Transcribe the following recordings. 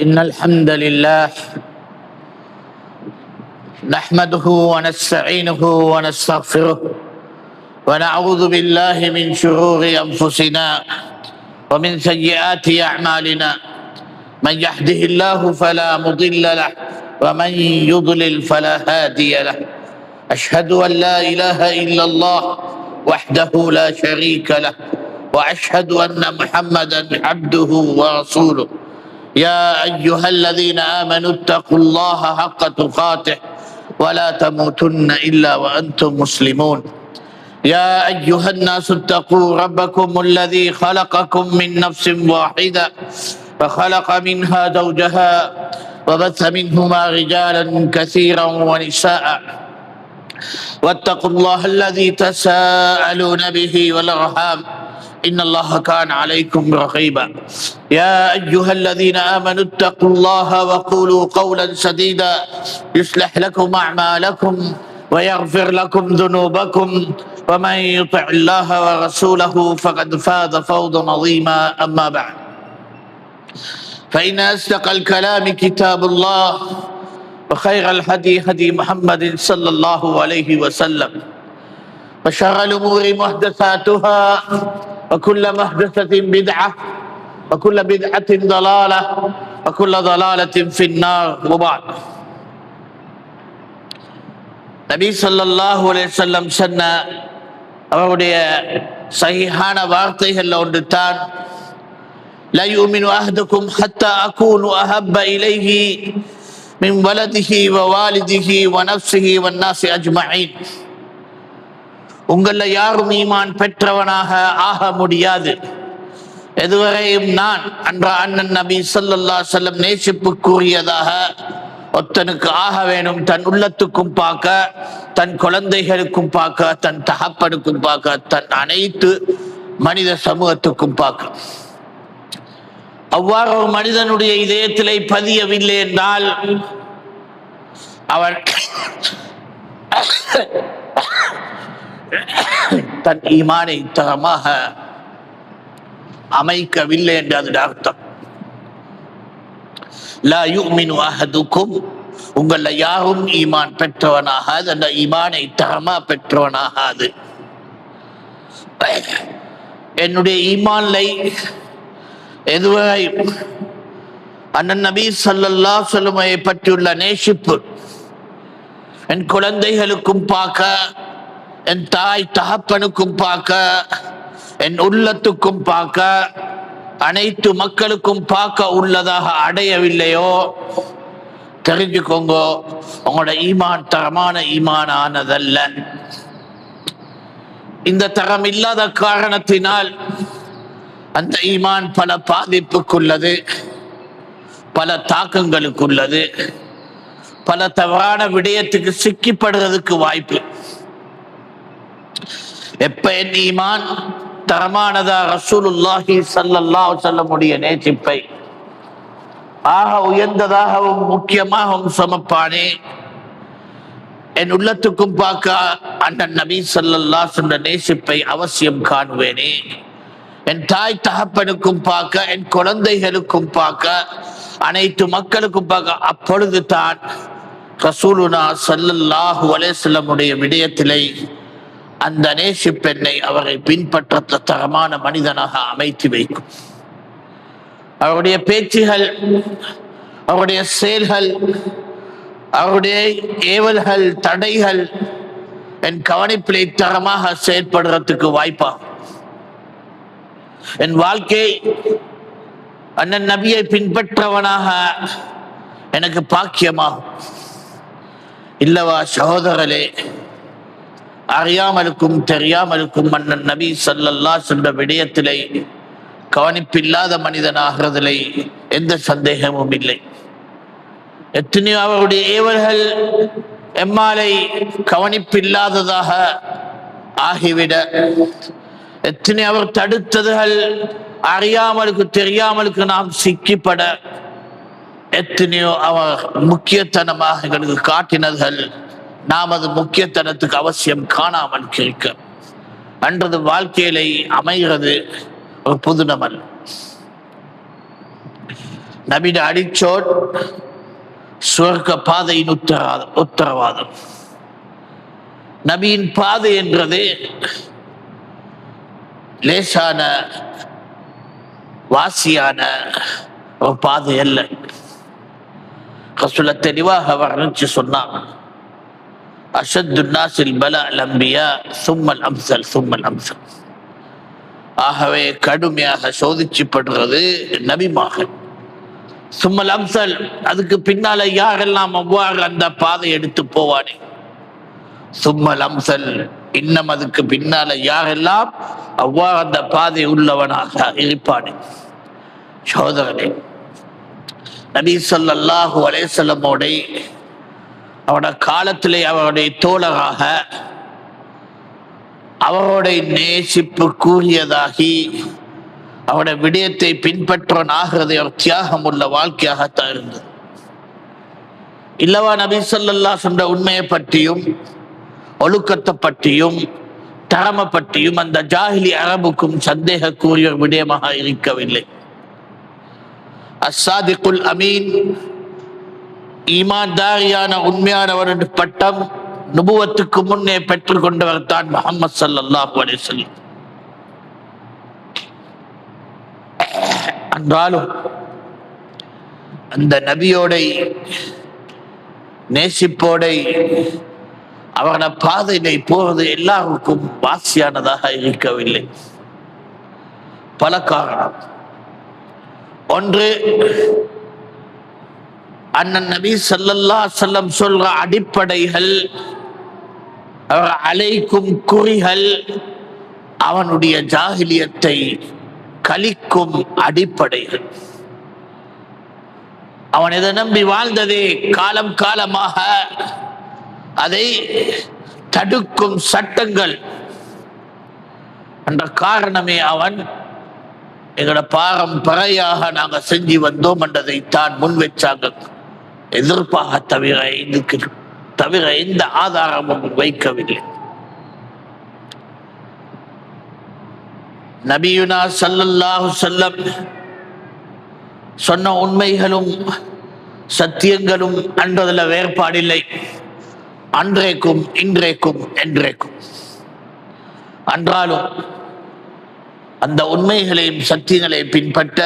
إن الحمد لله نحمده ونستعينه ونستغفره ونعوذ بالله من شرور أنفسنا ومن سيئات أعمالنا. من يهده الله فلا مضل له ومن يضلل فلا هادي له. أشهد أن لا إله إلا الله وحده لا شريك له وأشهد أن محمدا عبده ورسوله. يا أيها الذين آمنوا اتقوا الله حق تقاته ولا تموتن إلا وأنتم مسلمون. يا أيها الناس اتقوا ربكم الذي خلقكم من نفس واحدة فخلق منها زوجها وبث منهما رجالا كثيرا ونساء واتقوا الله الذي تساءلون به والأرحام إن الله كان عليكم رقيبا. يا أيها الذين آمنوا اتقوا الله وقولوا قولا سديدا يصلح لكم أعمالكم ويغفر لكم ذنوبكم ومن يطع الله ورسوله فقد فاز فوزا عظيما. أما بعد فإن أصدق الكلام كتاب الله وخير الهدي هدي محمد صلى الله عليه وسلم وشر الأمور محدثاتها وكل محدثة بدعة وكل بدعة ضلالة وكل ضلالة في النار. وبعد நபி ஸல்லல்லாஹு அலைஹி வஸல்லம் சொன்ன அவருடைய சஹீஹான வார்த்தைகள் ஒன்று தான், லா யுமினு அஹதுக்கும் ஹத்தா அகூனு அஹப்ப இலைஹி மின் வலதிஹி வ வாலிதிஹி வ நஃப்ஸிஹி வன் நாஸி அஜ்மஈன். உங்கள யாரும் ஈமான் பெற்றவனாக ஆக முடியாது எதுவரையும் நான் அன்ற அண்ணன் நபி ஸல்லல்லாஹு அலைஹி வஸல்லம் நேசிப்புக்குரியதாக ஒருத்தனுக்கு ஆக வேணும். தன் உள்ளத்துக்கும் பார்க்க, தன் குழந்தைகளுக்கும் பார்க்க, தன் தகப்பனுக்கும் பார்க்க, தன் அனைத்து மனித சமூகத்துக்கும் பார்க்க. அவ்வாறு ஒரு மனிதனுடைய இதயத்திலே பதியவில்லை என்றால் அவன் தன் ஈமானை தரமாக அமைக்கவில்லை என்று அதன் அர்த்தம். லா யுமினு அஹதுக்கும், உங்கள யாரும் ஈமான் பெற்றவனாகாது, அந்த ஈமானை தரமா பெற்றவனாகாது. என்னுடைய ஈமான்லை எதுவரை அண்ணன் நபி ஸல்லல்லாஹு அலைஹி வஸல்லம் பற்றியுள்ள நேசிப்பு என் குழந்தைகளுக்கும் பார்க்க, என் தாய் தகப்பனுக்கும் பார்க்க, என் உள்ளத்துக்கும் பார்க்க, அனைத்து மக்களுக்கும் பார்க்க உள்ளதாக அடையவில்லையோ தெரிஞ்சுக்கோங்க, உங்களோட ஈமான் தரமான ஈமானானதல்ல. இந்த தரம் இல்லாத காரணத்தினால் அந்த ஈமான் பல பாதிப்புக்குள்ளது, பல தாக்கங்களுக்குள்ளது, பல தவறான விடயத்துக்கு சிக்கிப்படுறதுக்கு வாய்ப்பு. எப்ப என் ஈமான் தரமானதா ரசூலுல்லாஹி ஸல்லல்லாஹு அலைஹி வஸல்லம் உடைய நேசிப்பை ஆக உயர்ந்ததாகவும் முக்கியமாகவும் சமப்பானே, என் உள்ளத்துக்கும் பார்க்க அண்ணன் நபி ஸல்லல்லாஹு அலைஹி வஸல்லம் நேசிப்பை அவசியம் காணுவேனே, என் தாய் தகப்பனுக்கும் பார்க்க, என் குழந்தைகளுக்கும் பார்க்க, அனைத்து மக்களுக்கும் பார்க்க, அப்பொழுது தான் ரசூலுனா ஸல்லல்லாஹு அலைஹி வஸல்லம் உடைய விடயத்திலே அந்த நேசிப்பெண்ணை அவரை பின்பற்ற தரமான மனிதனாக அமைத்து வைக்கும். அவருடைய பேச்சுகள், அவருடைய செயல்கள், அவருடைய ஏவல்கள், தடைகள் என் கவனிப்பிலே தரமாக செயற்படுறதுக்கு வாய்ப்பாகும். என் வாழ்க்கை அண்ணன் நபியை பின்பற்றவனாக எனக்கு பாக்கியமாகும். இல்லவா சகோதரர்களே, அறியாமலுக்கும் தெரியாமலுக்கும் அண்ணன் நபி ஸல்லல்லாஹு அலைஹி வஸல்லம் விடயத்திலே கவனிப்பில்லாத மனிதனாகிறதிலே எந்த சந்தேகமும் இல்லை. எத்தனையோ அவருடைய ஏவல்கள் எம்மாலை கவனிப்பில்லாததாக ஆகிவிட, எத்தனை அவர் தடுத்ததுகள் அறியாமலுக்கு தெரியாமலுக்கு நாம் சிக்கிப்பட, எத்தனையோ அவர் முக்கியத்தனமாக எங்களுக்கு காட்டினதுகள் நாம் அது முக்கியத்தனத்துக்கு அவசியம் காணாமல் இருக்க அன்றது வாழ்க்கையிலே அமைகிறது ஒரு புதுநமல். நபிட அடிச்சோட் சுவர்க்க பாதையின் உத்தரவாதம். நபியின் பாதை என்றது லேசான வாசியான ஒரு பாதை அல்ல. ரசூலுல்லாஹ் தெளிவாக வர்ணிச்சு சொன்னாங்க, அஷத்து நாஸில் பலா அம்பியா சும்மல் அம்சல் சும்மல் அம்சல். ஆகவே கடுமையாக சோதிச்சுப்படுறது நபிமார்கள். சும்மல் அம்சல், அதுக்கு பின்னால யாரெல்லாம் அவ்வாறு அந்த பாதை எடுத்து போவானே. சும்மல் அம்சல், இன்னும் அதுக்கு பின்னால யாரெல்லாம் அவ்வாறு அந்த பாதை உள்ளவனாக இருப்பானே. சோதரனே, நபி ஸல்லல்லாஹு அலைஹி வஸல்லமோட அவருடைய காலத்திலே அவருடைய தோழராக அவருடைய நேசிப்பு கூறியதாகி அவருடைய விடயத்தை பின்பற்றவன் ஆகிறது ஒரு தியாகம் உள்ள வாழ்க்கையாகத்தான் இருந்தது. இல்லவா நபி ஸல்லல்லாஹு அலைஹி வஸல்லம் உண்மையை பற்றியும் ஒழுக்கத்தை பற்றியும் தரமை பற்றியும் அந்த ஜாஹிலி அரபுக்கும் சந்தேக கூறிய விடயமாக இருக்கவில்லை. அஸ்ஸாதிகுல் அமீன், ஈமான்தாரியான உண்மையானவர் பட்டம் நுபுவத்துக்கு முன்னே பெற்றுக் கொண்டவர் தான் முஹம்மது ஸல்லல்லாஹு அலைஹி வஸல்லம். என்றாலும் அந்த நபியோட நேசிப்போட அவரோட பாதையிலே போவது எல்லாருக்கும் வாசியானதாக இருக்கவில்லை. பல காரணம். ஒன்று, அண்ணன் நபி ஸல்லல்லாஹு அலைஹி வஸல்லம் சொல்ற அடிப்படைகள், அவர் அழைக்கும் குறிகள் அவனுடைய ஜாஹிலியத்தை கலிக்கும் அடிப்படைகள். அவன் எதை நம்பி வாழ்ந்ததே காலம் காலமாக அதை தடுக்கும் சட்டங்கள் என்ற காரணமே அவன் எங்களோட பாரம்பரையாக நாங்க செஞ்சு வந்தோம் என்றதை தான் முன் வச்சாங்க. எதிர்ப்பாக தவிர எந்த ஆதாரமும் வைக்கவில்லை. நபியுனா ஸல்லல்லாஹு அலைஹி வஸல்லம் சொன்ன உண்மைகளும் சத்தியங்களும் அன்றதுல வேறுபாடில்லை. அன்றைக்கும் இன்றைக்கும் என்றைக்கும். அன்றாலும் அந்த உண்மைகளையும் சத்தியங்களையும் பின்பற்ற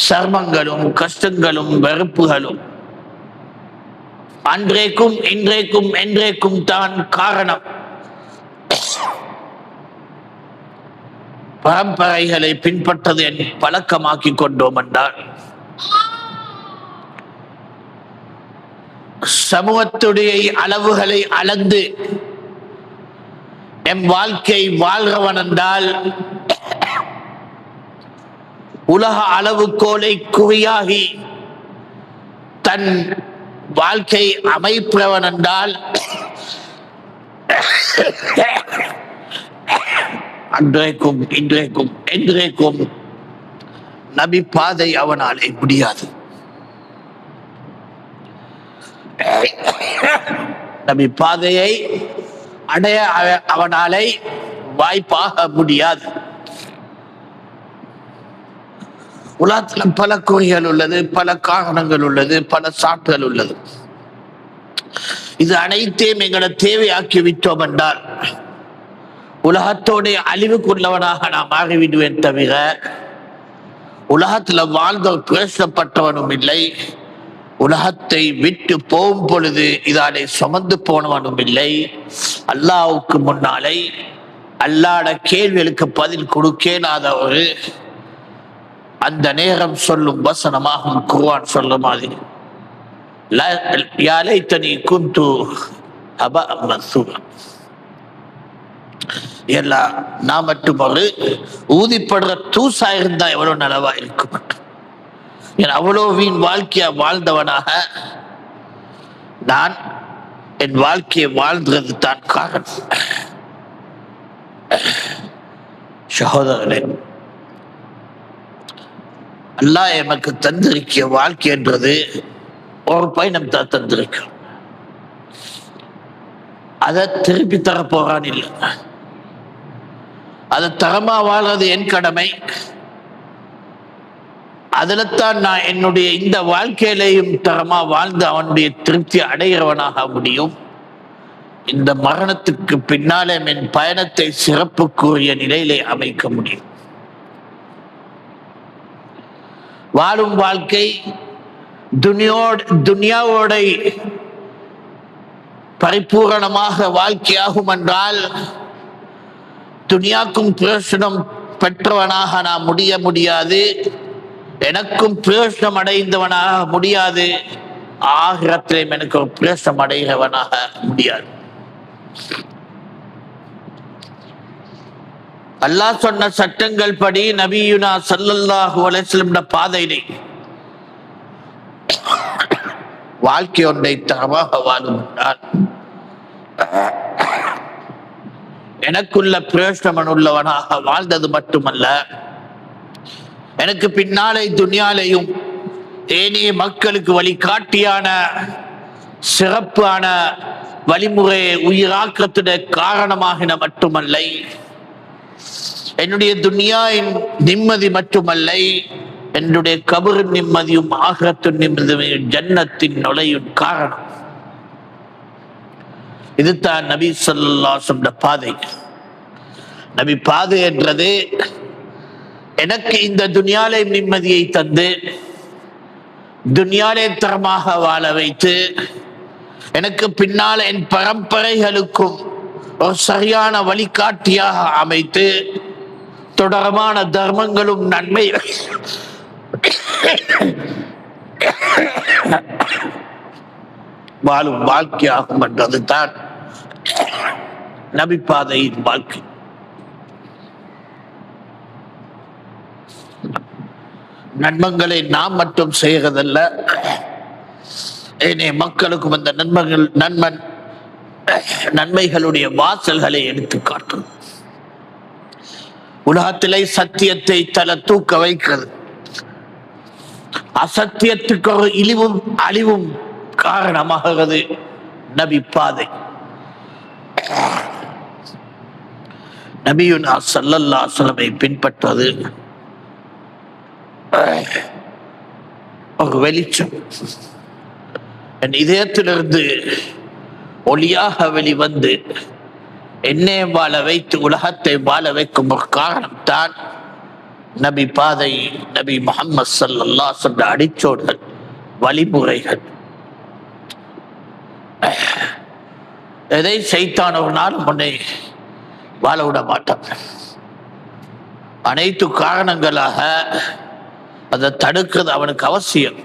சர்மங்களும் கஷ்டங்களும் வெறுப்புகளும் அன்றைக்கும் இன்றைக்கும் என்றைக்கும் தான் காரணம். பரம்பரைகளை பின்பற்றது என் பழக்கமாக்கி கொண்டோம் என்றால் சமூகத்துடைய அளவுகளை அளந்து என் வாழ்க்கை வாழ்றவன் என்றால் உலக அளவுகோலை குறியாகி தன் வாழ்க்கை அமைப்பவன் என்றால் அன்றைக்கும் இன்றைக்கும் என்றைக்கும் நபி பாதை அவனாலே முடியாது. நபி பாதையை அடைய அவனாலே வாய்ப்பாக முடியாது. உலகத்தில் பல குறிகள் உள்ளது, பல காரணங்கள் உள்ளது, பல சாட்டுகள் உள்ளது. இது அனைத்தையும் எங்களை தேவையாக்கி விட்டோம் என்றால் உலகத்தோடைய அழிவுக்குள்ளவனாக நான் மாறிவிடுவேன் தவிர உலகத்துல வாழ்ந்த பேசப்பட்டவனும் இல்லை, உலகத்தை விட்டு போகும் பொழுது இதாலே சுமந்து போனவனும் இல்லை. அல்லாஹ்வுக்கு முன்னாலே அல்லாஹ்வுடைய கேள்விகளுக்கு பதில் கொடுக்கேனாத ஒரு அந்த நேரம் சொல்லும் வசனமாகும் குர்ஆன் சொல்ற மாதிரி, யா லைத்தனி குன்து அபஅ மன்சூரா. எல்லாம் நான் மட்டும் ஒரு ஊதிப்படுற தூசா இருந்தா எவ்வளவு நலவா இருக்க மட்டும். அவ்வளோ வீண் வாழ்க்கையா வாழ்ந்தவனாக நான் என் வாழ்க்கையை வாழ்ந்தது தான் காரணம். சகோதரனே, அல்லாஹ் எமக்கு தந்திருக்கிய வாழ்க்கை என்றது ஒரு பயணம் தான் தந்திருக்கிறோம். அதை திருப்பி தர போறான் இல்லை. அதை தரமா வாழ்றது என் கடமை. அதில்தான் நான் என்னுடைய இந்த வாழ்க்கையிலையும் தரமா வாழ்ந்து அவனுடைய திருப்தி அடைகிறவனாக முடியும். இந்த மரணத்துக்கு பின்னாலே என் பயணத்தை சிறப்புக்குரிய நிலையிலே அமைக்க முடியும். வாழும் வாழ்க்கை துனியாவோட பரிபூரணமாக வாழ்க்கையாகும் என்றால் துனியாக்கும் பிரயோசனம் பெற்றவனாக நான் முடியாது, எனக்கும் பிரயோசனம் அடைந்தவனாக முடியாது, ஆகிரத்திலும் எனக்கு ஒரு பிரயோசனம் அடைகிறவனாக முடியாது. அல்லாஹ் சொன்ன சட்டங்கள் படி நபியுனா ஸல்லல்லாஹு அலைஹி வஸல்லம் பாதையிலே வாழ்க்கை ஒன்றை தரமாக வாழும் என்றால் எனக்குள்ள பிரயோசனம் உள்ளவனாக வாழ்ந்தது மட்டுமல்ல, எனக்கு பின்னாலே துனியாலையும் ஏனைய மக்களுக்கு வழிகாட்டியான சிறப்பான வழிமுறையை உயிராக்கத்துடைய காரணமாக மட்டுமல்ல, என்னுடைய துனியாவின் நிம்மதி மட்டுமல்ல, என்னுடைய கபரின் நிம்மதியும் ஆகிரத்தின் நிம்மதியும் ஜன்னத்தின் நுழையும் காரணம். இதுதான் நபி ஸல்லல்லாஹு அலைஹி வஸல்லம் பாதை. நபி பாதை என்றது எனக்கு இந்த துனியாலே நிம்மதியை தந்து துனியாலே தரமாக வாழ வைத்து எனக்கு பின்னால் என் பரம்பரைகளுக்கும் ஒரு சரியான வழிகாட்டியாக அமைத்து தொடர்பான தர்மங்களும் நன்மை வாழும் வாழ்க்கையாகும் என்றது தான் நபி பாதையின் வாழ்க்கை. நன்மங்களை நாம் மட்டும் செய்கிறதல்ல, ஏனைய மக்களுக்கும் அந்த நன்மைகளுடைய வாசல்களை எடுத்து காட்டும். உலகத்திலே சத்தியத்தை தல தூக்க வைக்கிறது, அசத்தியத்துக்கு ஒரு இழிவும் அழிவும் காரணமாகிறது நபி பாதை. நபியுனா ஸல்லல்லாஹு அலைஹி வஸல்லம் பின்பற்றது ஒரு வெளிச்சம். என் இதயத்திலிருந்து ஒளியாக வெளிவந்து என்னை வாழ வைத்து உலகத்தை வாழ வைக்கும் ஒரு காரணம் தான் நபி பாதை, நபி முஹம்மது ஸல்லல்லாஹு அலைஹி வஸல்லம் அடிச்சோடுகள், வழிமுறைகள். எதை சைத்தான் ஒரு நாள் முன்னே வாழ விட மாட்டான். அனைத்து காரணங்களாக அதை தடுக்கிறது அவனுக்கு அவசியம்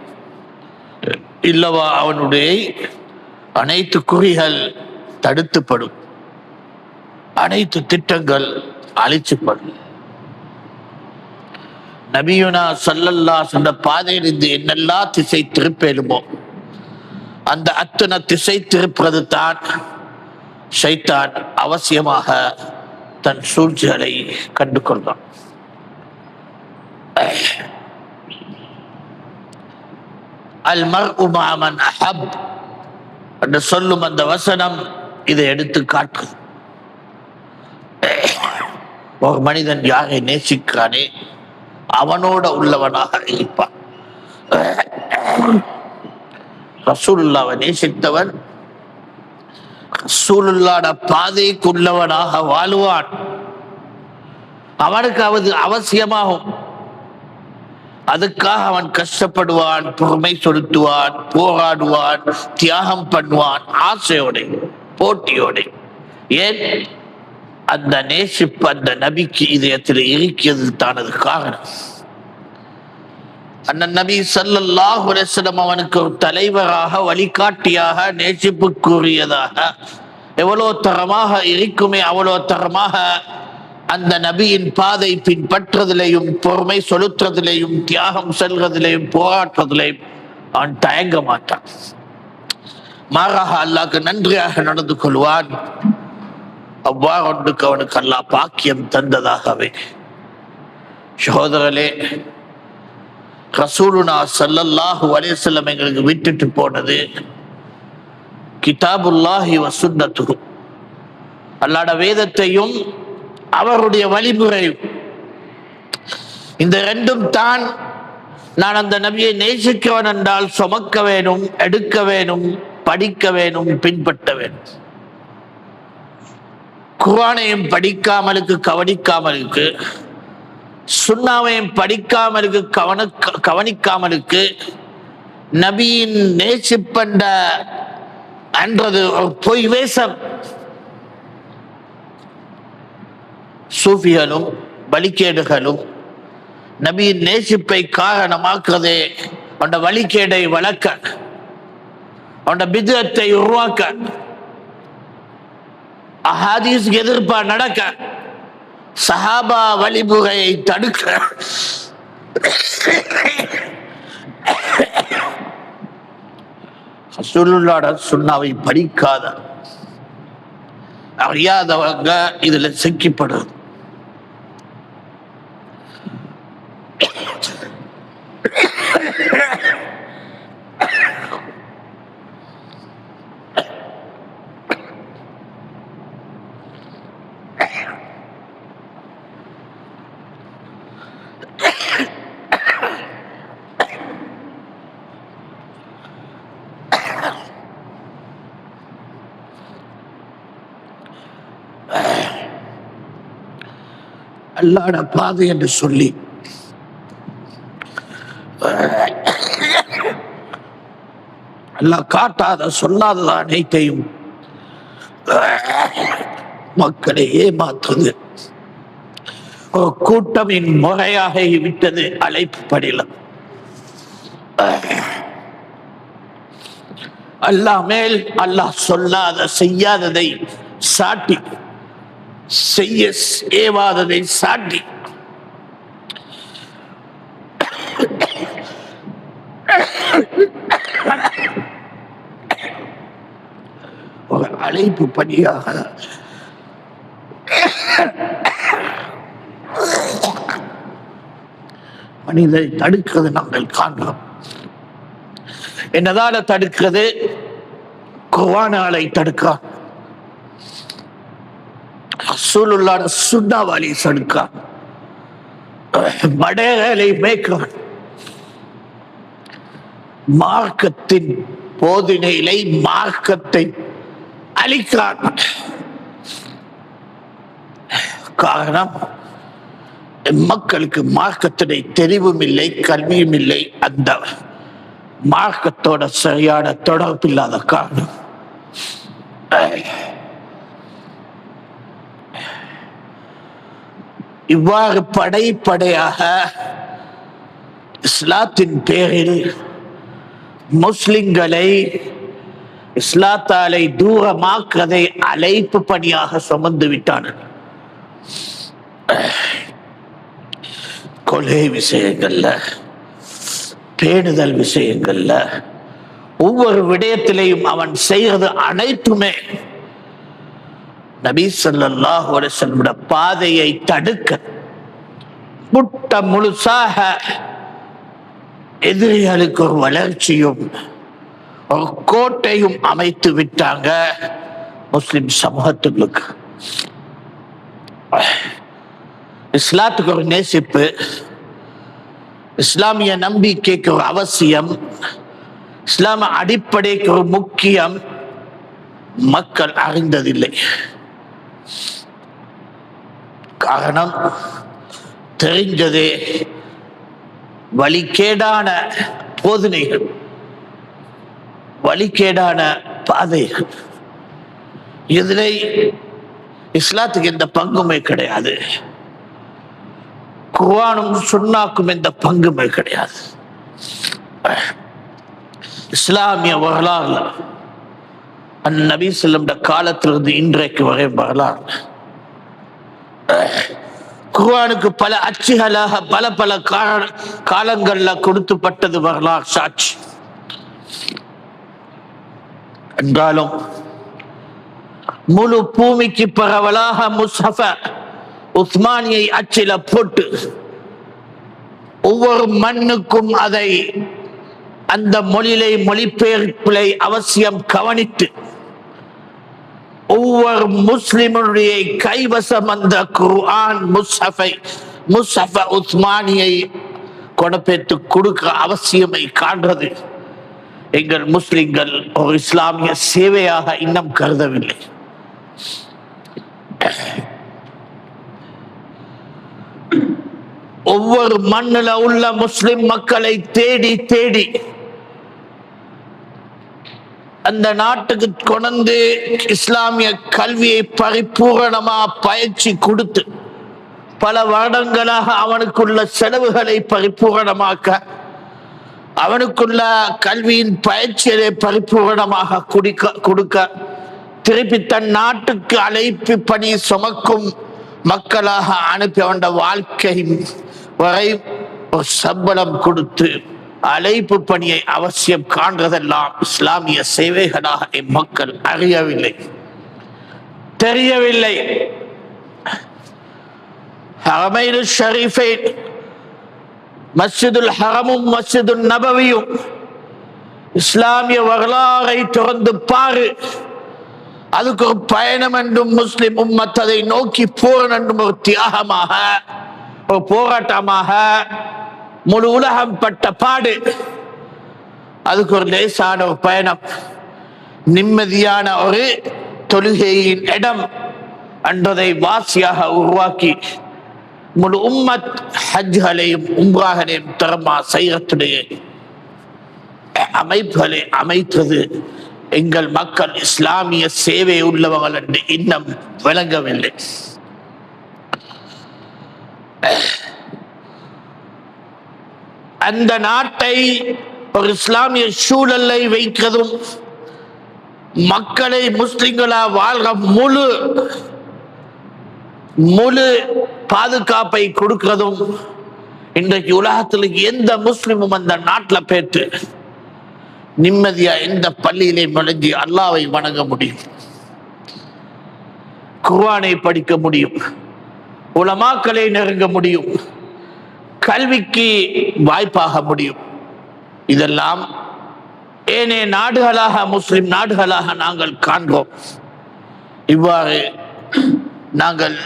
இல்லவா? அவனுடைய அனைத்து குறிகள் தடுத்துப்படும், அனைத்து திட்டங்கள் அழிச்சுப்படும். நபியுனா ஸல்லல்லாஹு அலைஹி வஸல்லம் பாதையிலிருந்து என்னெல்லாம் திசை திருப்பேலுமோ அந்த அத்தனை திசை திருப்பது தான் ஷைத்தான் அவசியமாக தன் சூழ்ச்சிகளை கண்டு கொள்வான். அல் மர்உ மஅ மன் அஹப் என்று சொல்லும் அந்த வசனம் இதை எடுத்து காட்டு. ஒரு மனிதன் யாரை நேசிக்கிறானே அவனோட உள்ளவனாக இருப்பான். ரசூலுல்லாவை நேசித்தவன் ரசூலுல்லாஹ்வுடைய பாதைக்குள்ளவனாக வாழுவான். அவனுக்கு அது அவசியமாகும். அதுக்காக அவன் கஷ்டப்படுவான், பொறுமை செலுத்துவான், போராடுவான், தியாகம் பண்ணுவான், ஆசையோட போட்டியோட. ஏன்? அந்த நேசிப்பு அந்த நபிக்கு இதயத்தில் இருக்கிறது தான் அது காரணம். அந்த நபி ஸல்லல்லாஹு அலைஹி வஸல்லம் அவனுக்கு ஒரு தலைவராக, வழிகாட்டியாக, நேசிப்புக்குரியதாக எவ்வளோ தரமாக இருக்குமே அவ்வளோ தரமாக அந்த நபியின் பாதை பின்பற்றுவதிலையும், பொறுமை செலுத்துவதிலையும், தியாகம் செல்வதிலையும், போராட்டுவதிலையும் அவன் தயங்க மாட்டான். மாறாக அல்லாஹ்க்கு நன்றியாக நடந்து கொள்வான். அவ்வாறு ஒன்றுக்கு அவனுக்கு அல்லாஹ் பாக்கியம் தந்ததாகவே. சகோதரர்களே, ரசூலுனா ஸல்லல்லாஹு அலைஹி வஸல்லம் எங்களுக்கு விட்டுட்டு போனது கிதாபுல்லாஹி வ சுன்னத்துஹு, அல்லாஹ்வுடைய வேதத்தையும் அவருடைய வழிமுறையும். இந்த ரெண்டும் தான் நான் அந்த நபியை நேசிக்கவன் என்றால் சுமக்க வேணும், எடுக்க வேணும், படிக்க வேணும், பின்பற்ற வேணும். குர்ஆனையும் படிக்காமலுக்கு கவனிக்காமலுக்கு, சுன்னாவையும் படிக்காமலுக்கு கவனிக்காமலுக்கு நபியின் நேசிப்பண்ட என்றது ஒரு பொய் வேஷம். சூஃபிகளும் வழிகேடுகளும் நபியின் நேசிப்பை காரணமாக்குறதே அவனோட வழிகேடை வளர்க்க, அவனோட பித்அத்தை உருவாக்க, அஹாதீஸ் எதிர்ப்பா நடக்க, சஹாபா வழிமுறையை தடுக்க, ரசூலுல்லாஹ் சுன்னாவை படிக்காத அறியாதவங்க இதுல சிக்கிப்படுறது. அல்லாஹ்வுடைய பாதை என்று சொல்லி அல்லாஹ் காட்டாத சொல்லாத அனைத்தையும் மக்களை ஏமாற்றுது ஒரு கூட்டமின் முறையாக விட்டது. அழைப்பு படிலம் அல்லாஹ் மேல் அல்லாஹ் சொல்லாத செய்யாததை சாட்டி, செய்ய ஏவாததை சாட்டி ஒரு அழைப்பு பணியாக மனிதரை தடுக்கிறது நாங்கள் காண்கிறோம். என்னதால தடுக்கிறது? குர்ஆனாலை தடுக்கிறான், ரசூலுல்லாஹ் சுன்னாவாலை தடுக்கிறான், மடைகளை மேய்க்கிறான், மார்க்கத்தின் போதனைகளை மார்க்கத்தை அழிக்கிறான். காரணம், மக்களுக்கு மார்க்கத்தினை தெரிவும் இல்லை, கல்வியும் இல்லை, அந்த மார்க்கத்தோட சரியான தொடர்பு இல்லாத காரணம். இவ்வாறு படைப்படையாக இஸ்லாத்தின் பேரில் முஸ்லிம்களை இஸ்லாத்தாலை தூரமாக்குவதை அழைப்பு பணியாக சுமந்து விட்டார்கள். கொலை விஷயங்கள்ல, பேணுதல் விஷயங்கள்ல, ஒவ்வொரு விடயத்திலையும் அவன் செய்வது அனைத்துமே நபி ஸல்லல்லாஹு அலைஹி வஸல்லம் பாதையை தடுக்க முட்ட முழுசாக எதிரிகளுக்கு ஒரு வளர்ச்சியும் ஒரு கோட்டையும் அமைத்து விட்டாங்க முஸ்லிம் சமூகத்துக்கு. இஸ்லாத்துக்கு ஒரு நேசிப்பு, இஸ்லாமிய நம்பிக்கைக்கு ஒரு அவசியம், இஸ்லாம அடிப்படைக்கு ஒரு முக்கியம் மக்கள் அறிந்ததில்லை. காரணம், தெரிஞ்சதே வழிகேடான போதனைகள், வழிகேடான பாதைகள். இதில் இஸ்லாத்துக்கு எந்த பங்குமே கிடையாது, குர்ஆனும் சுன்னாக்கும் எந்த பங்குமே கிடையாது. இஸ்லாமிய வரலாறுல நபி ஸல்லல்லாஹு அலைஹி காலத்திலிருந்து இன்றைக்கு வரை வரலாறு, குர்ஆனுக்கு பல அச்சுகளாக பல பல காலங்கள்ல கொடுத்துப்பட்டது வரலாறு சாட்சி. என்றாலும் முழு பூமிக்கு பரவலாக முஸ்ஹஃப உஸ்மானியை அச்சில போட்டு ஒவ்வொரு மண்ணுக்கும் அதை அந்த மொழியிலே மொழிபெயர்ப்பிலை அவசியம் கவனித்து ஒவ்வொரு முஸ்லிமுடைய கைவசம் அந்த குர்ஆன் முஸ்ஹஃப உஸ்மானியை கொடப்பேத்து கொடுக்கிற அவசியமை காண்றது எங்கள் முஸ்லிம்கள் ஒரு இஸ்லாமிய சேவையாக இன்னும் கருதவில்லை. ஒவ்வொரு மண்ணில் உள்ள முஸ்லிம் மக்களை தேடி தேடி அந்த நாட்டுக்கு கொண்டு இஸ்லாமிய கல்வியை பரிபூரணமா பயிற்சி கொடுத்து பல வருடங்களாக அவனுக்குள்ள செலவுகளை பரிபூரணமாக்க, அவனுக்குள்ள கல்வியின் பயிற்சியை பரிபூரணமாக கொடுக்க, திருப்பி தன் நாட்டுக்கு அழைப்பு பணி சுமக்கும் மக்களாக அனுப்பி அவன் வாழ்க்கை வரை ஒரு சம்பளம் கொடுத்து அழைப்பு பணியை அவசியம் காண்றதெல்லாம் இஸ்லாமிய சேவைகளாக இம்மக்கள் அறியவில்லை, தெரியவில்லை. ஹரமைன் ஷரீஃபைன், மஸ்ஜிதுல் ஹரமும் மஸ்ஜிதுல் நபவியும் இஸ்லாமிய வரலாறை தொடர்ந்து பாரு. அதுக்கு ஒரு பயணம் என்றும் முஸ்லிம் உம்மத் அதை நோக்கி போறன் என்றும் ஒரு தியாகமாக, ஒரு போராட்டமாக முழு உலகம் பட்ட பாடு. அதுக்கு ஒரு லேசான ஒரு பயணம், நிம்மதியான ஒரு தொழுகையின் இடம் என்றதை வாசியாக உருவாக்கி முழு உம்மத் ஹஜ்களையும் உம்ராகளையும் தரமா செய்யத்துடைய அமைப்புகளை அமைத்தது எங்கள் மக்கள் இஸ்லாமிய சேவை உள்ளவர்கள் என்று இன்னும் விளங்கவில்லை. அந்த நாட்டை ஒரு இஸ்லாமிய சூழலை வைக்கிறதும் மக்களை முஸ்லிம்களா வாழ்ற முழு பாதுகாப்பை கொடுக்கிறதும் இன்றைக்கு உலகத்தில் எந்த முஸ்லிமும் அந்த நாட்டில் பேட்டு நிம்மதியா எந்த பள்ளியிலே நுழைஞ்சி அல்லாவை வணங்க முடியும், குர்ஆனை படிக்க முடியும், உலமாக்களை நெருங்க முடியும், கல்விக்கு வாய்ப்பாக முடியும். இதெல்லாம் ஏனைய நாடுகளாக முஸ்லிம் நாடுகளாக நாங்கள் காண்கிறோம். இவ்வாறு நாங்கள்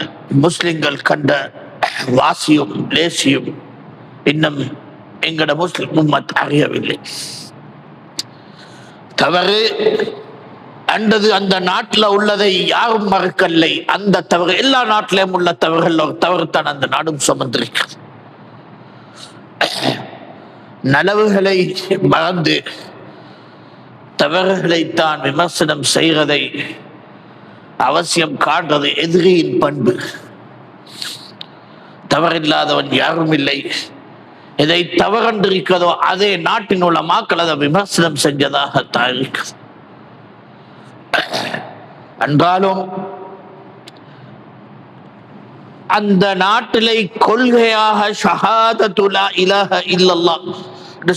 முஸ்லிம்கள் கண்ட வாசியும் லேசியும் இன்னும் எங்கட முஸ்லிம் உம்மத் அறியவில்லை. தவறு அண்டது அந்த நாட்டில் உள்ளதை யாரும் மறுக்கவில்லை. அந்த தவறு எல்லா நாட்டிலும் உள்ள தவறுகள் ஒரு தவறுத்தான் அந்த நாடும் சுமந்திருக்கிறது. நலவுகளை மறந்து தவறுகளைத்தான் விமர்சனம் செய்வதை அவசியம் காண்றது எதிரியின் பண்பு. தவறில்லாதவன் யாரும் இல்லை. எதை தவறென்றிருக்கிறதோ அதே நாட்டின் உள்ள மக்கள் அதை விமர்சனம் செஞ்சதாகத்தான் இருக்கிறது. என்றாலும் அந்த நாட்டிலே கொள்கையாக ஷஹாதத்து லா இலாஹ இல்லல்லாஹ்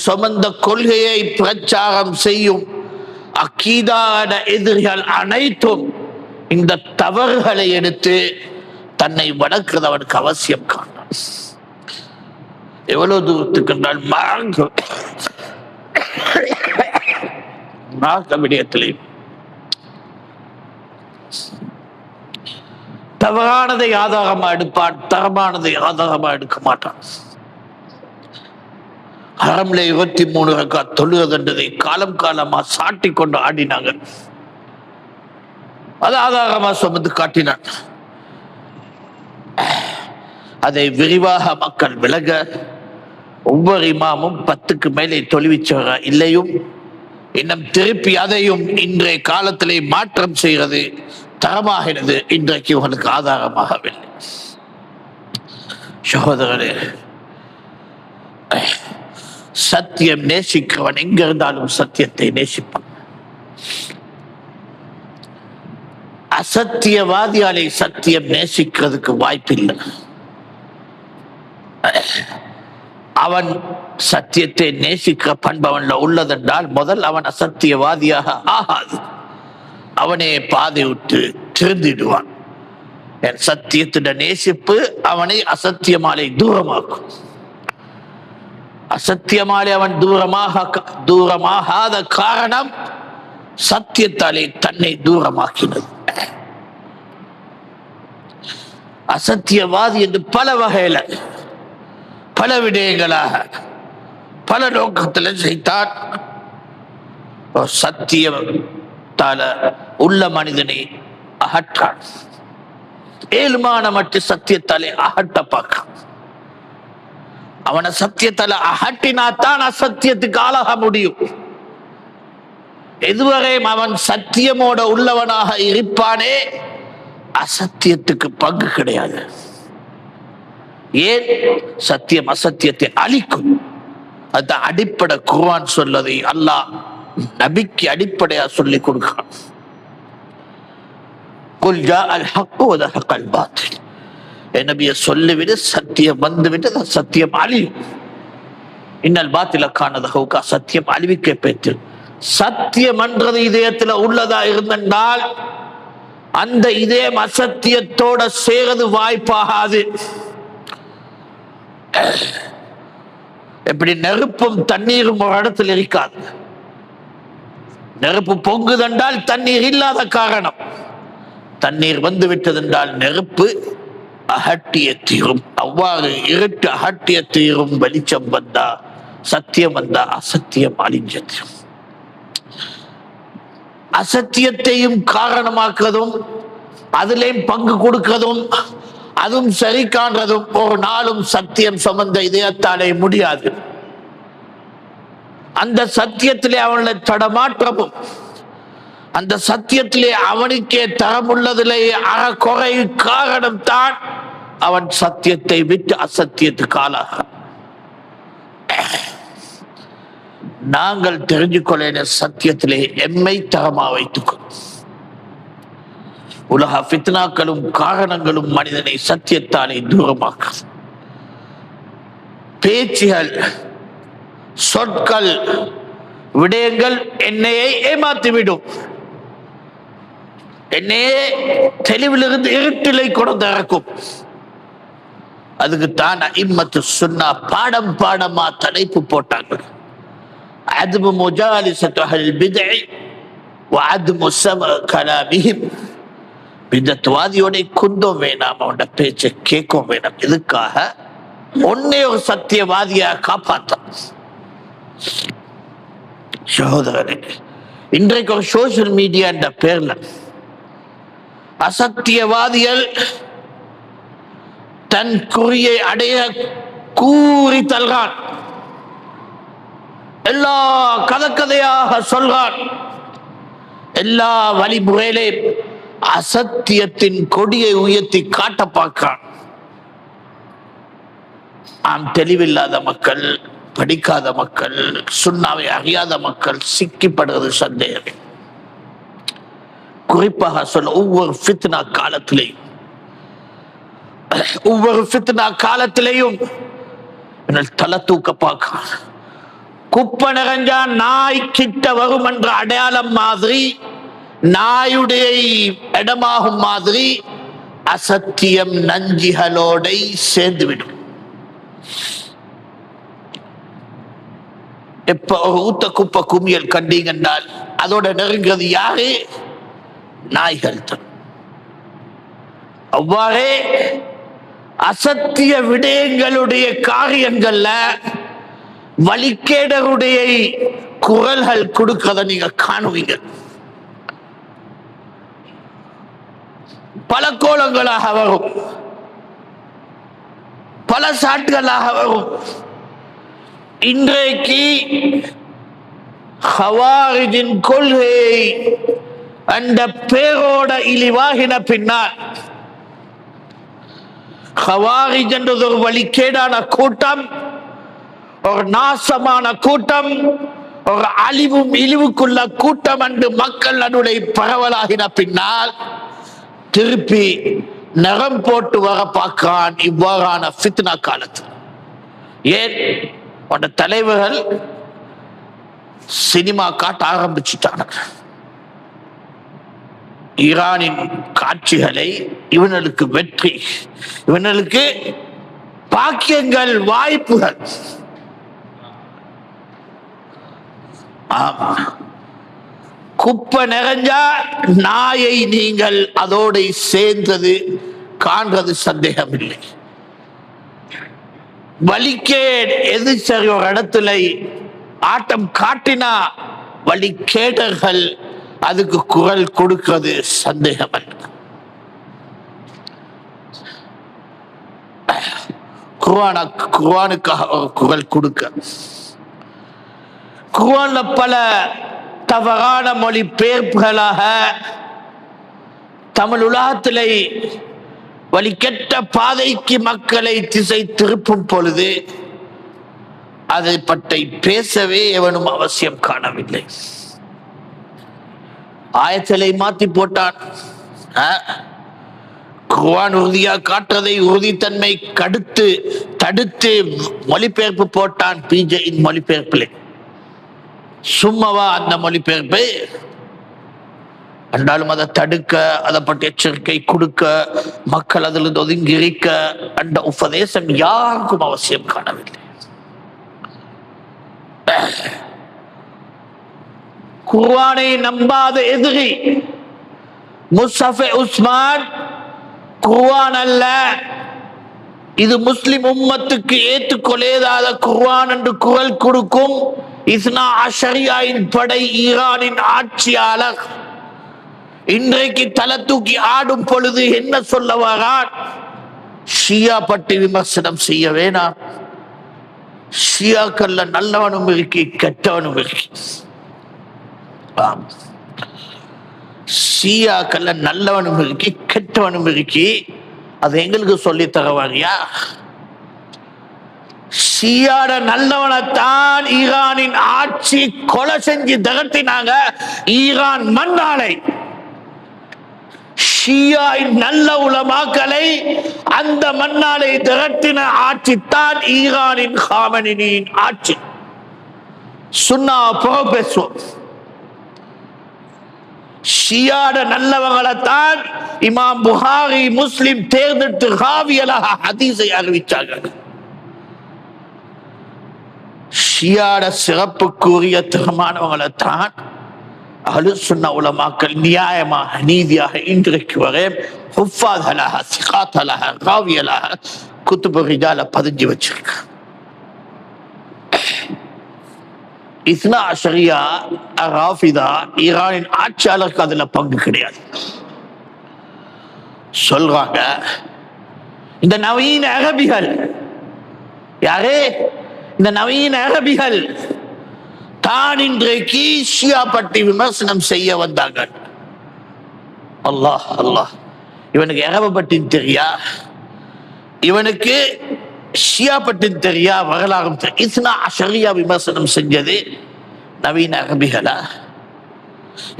சுமந்த கொள்கையை பிரச்சாரம் செய்யும் அகீதான எதிரிகள் அனைத்தும் இந்த தவறுகளை எடுத்து தன்னை வளர்க்கிறது அவனுக்கு அவசியம் காணும். எவ்வளவு தூரத்துக்கு என்றால் மார்க்க விடயத்திலே தவறானதை ஆதாரமா எடுப்பான், தரமானதை ஆதாரமா எடுக்க மாட்டான். ஹரம்ல 23 ரக்காத் தொழுவதென்றதை காலம் காலமா சாட்டி கொண்டு ஆடினாங்க. அது ஆதாரமா சுமந்து காட்டினான். அதை விரிவாக மக்கள் விலக ஒவ்வொரு இமாமும் 10க்கு மேலே தொழுவிச்சவரா இல்லையும் இன்னும் திருப்பி அதையும் இன்றைய காலத்திலே மாற்றம் செய்கிறது தரமாகிறது. இன்றைக்கு உங்களுக்கு ஆதாரமாகவில்லை. சகோதரரே, சத்தியம் நேசிக்கிறவன் எங்க இருந்தாலும் சத்தியத்தை நேசிப்பான். அசத்தியவாதியாலே சத்தியம் நேசிக்கிறதுக்கு வாய்ப்பில்லை. அவன் சத்தியத்தை நேசிக்கிற பண்பு அவன்ல உள்ளதென்றால் முதல் அவன் அசத்தியவாதியாக ஆகாது. அவனே பாதை விட்டு திருந்திடுவான். என் சத்தியத்திட நேசிப்பு அவனை அசத்தியமாலை தூரமாக்கும். அசத்தியமாலே அவன் தூரமாகாத காரணம் சத்தியத்தாலே தன்னை தூரமாக்கினது. அசத்தியவாதி என்று பல வகையில பல விடயங்களாக பல நோக்கத்தில் செய்தான் சத்தியத்தால உள்ள மனிதனை அகற்றான். ஏழுமான மட்டும் சத்தியத்தாலே அகட்ட பார்க்க. அவனை சத்தியத்தால அகட்டினாத்தான் அசத்தியத்துக்கு ஆளாக முடியும். எதுவரை அவன் சத்தியமோட உள்ளவனாக இருப்பானே அசத்தியத்துக்கு பங்கு கிடையாது. ஏன்? சத்தியம் அசத்தியத்தை அழிக்கும். அது அடிப்படை. குர்ஆன் சொல்லதை அல்லாஹ் நபிக்கு அடிப்படையா சொல்லி கொடுக்கிறான். குல் ஜாஅல் ஹக்கு வ ஸஹகல் பாத்தில். நபியை சொல்லிவிடு, சத்தியம் வந்துவிட்டு சத்தியம் அழியும். இன்னல் பாத்தில கான ஸஹூகா. சத்தியம் அழிவிக்க பெற்று. சத்தியம் என்றது இதயத்துல உள்ளதா இருந்தால் அந்த இதயம் அசத்தியத்தோட சேரது வாய்ப்பாகாது. எப்படி நெருப்பும் தண்ணீரும் ஒரு இடத்துல இருக்காது. நெருப்பு பொங்குதென்றால் தண்ணீர் இல்லாத காரணம். தண்ணீர் வந்து விட்டதென்றால் நெருப்பு அகட்டிய தீரும். அவ்வாறு இருட்டு அகட்டிய தீரும். வெளிச்சம் வந்தா, சத்தியம் வந்தா அசத்தியம் அழிஞ்சது. அசத்தியத்தையும் காரணமாக்குறதும் அதிலேயும் பங்கு கொடுக்கிறதும் அதுவும் சரி காண்றதும் ஒரு நாளும் சத்தியம் சம்பந்த இதயத்தாலே முடியாது. அந்த சத்தியத்திலே அவனை தடமாற்றமும் அந்த சத்தியத்திலே அவனுக்கே தரமுள்ளதிலே அறக்குறை காரணம் தான் அவன் சத்தியத்தை விட்டு அசத்தியத்துக்கு ஆளாக. நாங்கள் தெரிஞ்சு கொள்ள சத்தியத்திலே எம்மை தரமா வைத்துக்கொள். உலக ஃபித்னாக்களும் காரணங்களும் மனிதனை சத்தியத்தாலே தூரமாக்க. பேச்சுகள், சொற்கள், விடயங்கள் என்னையே ஏமாற்றிவிடும். என்னையே தெளிவிலிருந்து இருட்டிலை கொண்டு இறக்கும். அதுக்கு தான் இம்மத்து சுன்னா பாடம் பாடமா தலைப்பு போட்டாங்க. அதுமு முஜாலிஸத்து அஹ்லில் பித்இ வ அதுமு ஸமஅ கலாமிஹிம். பிதத்வாதியோட குந்தம் வேணாம், அவனோட பேச்சை கேட்கும் வேணாம். இதுக்காக ஒன்னே ஒரு சத்தியவாதியா காப்பாற்ற. சகோதரனே, இன்றைக்கு ஒரு சோசியல் மீடியா என்ற பேர்ல அசத்தியவாதிகள் தன் குறியை அடைய கூறி தல்கான். எல்லா கதையாக சொல்றான். எல்லா வழிமுறையிலே அசத்தியத்தின் கொடியை உயர்த்தி காட்ட பார்க்கிறான். ஆம், தெளிவில்லாத மக்கள், படிக்காத மக்கள், சுன்னாவை அறியாத மக்கள் சிக்கிப்படுறது சந்தேகம். குறிப்பாக சொல்ல ஒவ்வொரு ஃபித்னா காலத்திலேயும் தலை தூக்க பார்க்க. குப்பை நிறைஞ்சா நாய் கிட்ட வரும் என்ற அடையாளம் மாதிரி, நாயுடைய இடமாகும் மாதிரி அசத்தியம் நஞ்சிகளோட சேர்ந்துவிடும். எப்ப ஊத்த குப்பை குமியல் கண்டீங்கன்னால் அதோட நெருங்கிறது யாரு? நாய்கள் தான். அவ்வாறே அசத்திய விடயங்களுடைய காரியங்கள்ல வழிகேடருடைய குரல்கள் கொடுக்கிறத நீங்க காணுவீங்க. பல கோலங்களாக வரும், பல சாட்டுகளாக வரும். இன்றைக்கு ஹவாரிஜின் கொள்கை அந்த பேரோட இழிவாகின பின்னால், ஹவாரிஜ் என்றது ஒரு வழிகேடான கூட்டம், ஒரு நாசமான கூட்டம், ஒரு அழிவும் இழிவுக்குள்ள கூட்டம் என்று மக்கள் நடுவில் பரவலாகின பின்னால் திருப்பி நரம் போட்டு வர பார்க்கிறான் இவ்வாறான ஃபித்னா காலத்தில். ஏன்? உன் தலைவர்கள் சினிமா காட்ட ஆரம்பிச்சுட்டாங்க. ஈரானின் காட்சிகளை இவனுக்கு வெற்றி, இவனுக்கு பாக்கியங்கள், வாய்ப்புகள். ஆமா, குப்பை நிறைஞ்சா நாயை நீங்கள் அதோடு சேர்ந்தது காண்றது சந்தேகம் இல்லை. வழிகேடு எது சரி ஒரு இடத்துல ஆட்டம் காட்டினா வழிகேடர்கள் அதுக்கு குரல் கொடுக்கிறது சந்தேகம் அல்ல. குர்ஆனுக்காக குரல் கொடுக்க, குர்ஆன்ல பல தவறான மொழி பெயர்ப்புகளாக தமிழ் உலகத்திலே வழிகெட்ட பாதைக்கு மக்களை திசை திருப்பும் பொழுது அதை பற்றி பேசவே எவனும் அவசியம் காணவில்லை. ஆயத்தலை மாத்தி போட்டான். குர்ஆன் உறுதியா காட்டுறதை உறுதித்தன்மை தடுத்து மொழிபெயர்ப்பு போட்டான். பிஜேயின் மொழிபெயர்ப்பில் சும்மாவா அந்த மொழிபெயர்ப்பு? என்றாலும் அதை தடுக்க, அதை பற்றி எச்சரிக்கை கொடுக்க, மக்கள் அதில் ஒதுங்கி இருக்க அந்த உபதேசம் யாருக்கும் அவசியம் காணவில்லை. குர்ஆனை நம்பாத எதிரி முஸ்ஹஃப் உஸ்மான் குர்ஆன் அல்ல, இது முஸ்லிம் உம்மத்துக்கு ஏற்றுக்கொள்ளாத குர்ஆன் என்று குரல் கொடுக்கும் இஸ்னா அஷரியாவின் படை ஈரானின் ஆட்சியாளர் இன்றைக்கு தலை தூக்கி ஆடும் பொழுது என்ன சொல்ல வரான்? ஷியா பற்றி விமர்சனம் செய்ய வேணாம், ஷியாக்கள்ல நல்லவனும் இருக்கு கெட்டவனும் இருக்கு. ஷியாக்கள்ல நல்லவனும் இருக்கு கெட்டவனும் இருக்கு. அது எங்களுக்கு சொல்லி தரவாரியா? ஷியாட நல்லவனைத்தான் ஈரானின் ஆட்சி கொலை செஞ்சு தகர்த்தினாங்க. ஈரான் மண்ணாலை ஷியாயின் நல்ல உலமாக்களை அந்த மண்ணாலை திரட்டின ஆட்சி தான் ஈரானின் காமெனியின் ஆட்சி. சுன்னா பேசுவோம். ஷியாட நல்லவங்களைத்தான் இமாம் புகாரி முஸ்லிம் தேர்ந்தெடுத்து ராவியலாக ஹதீஸை அறிவிச்சாங்க. ஷியாட சிறப்புக்குரிய தரமானவங்களைத்தான் அஹ்லு சுன்னா உலமாக்கள் நியாயமாக நீதியாக இன்றைக்கு வரை ஹுஃபாத்களாக சிகாத்களாக ராவியலாக குத்துபு ரிஜால பதிஞ்சு வச்சிருக்க. இஸ்னா அஷரியா ராஃபிதா ஈரானின் ஆட்சியாளருக்கு அதுல பங்கு கிடையாது. சொல்றாங்க இந்த நவீன அரபிகள், யாரே இந்த நவீன அரபிகள் தான் இன்றைக்கு ஷியா பற்றி விமர்சனம் செய்ய வந்தாங்க. அல்லாஹ் அல்லாஹ், இவனுக்கு அரப பற்றி தெரியா, இவனுக்கு ஷியா பற்றி தெரியா, வரலாறும் தெரியும். இஸ்னா அஷரியா விமர்சனம் செஞ்சது நவீன அரபிகளா?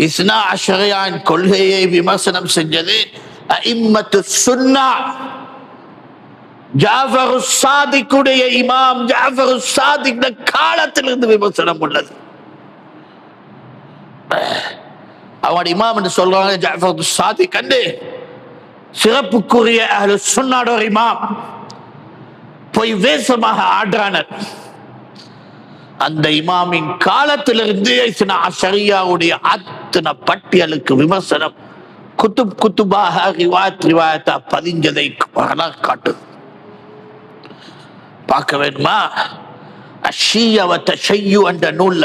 இஸ்னா அஷரியான் கொள்கையை விமர்சனம் செஞ்சது அஇம்மத்து சுன்னா, ஜாஃபர் சாதிக்குடைய இமாம் ஜாஃபர் சாதிக் காலத்திலிருந்து விமர்சனம் உள்ளது. அவன் இமாம் என்று சொல்றாங்க. ஜாஃபர் சாதிக் கண்டு சிறப்புக்குரிய அஹ்லு சுன்னாட ஒரு இமாம் போய் வேசமாக ஆடுறானர். அந்த இமாமின் காலத்திலிருந்து இஸ்னா அஷரியாவுடைய அத்தனை பட்டியலுக்கு விமர்சனம் குத்துபாக ரிவாயத்தா பதிஞ்சதை வரலாறு காட்டுது. பார்க்க வேணுமா? அஷ்ஷியா வ தஷய்யு என்ற நூல்ல,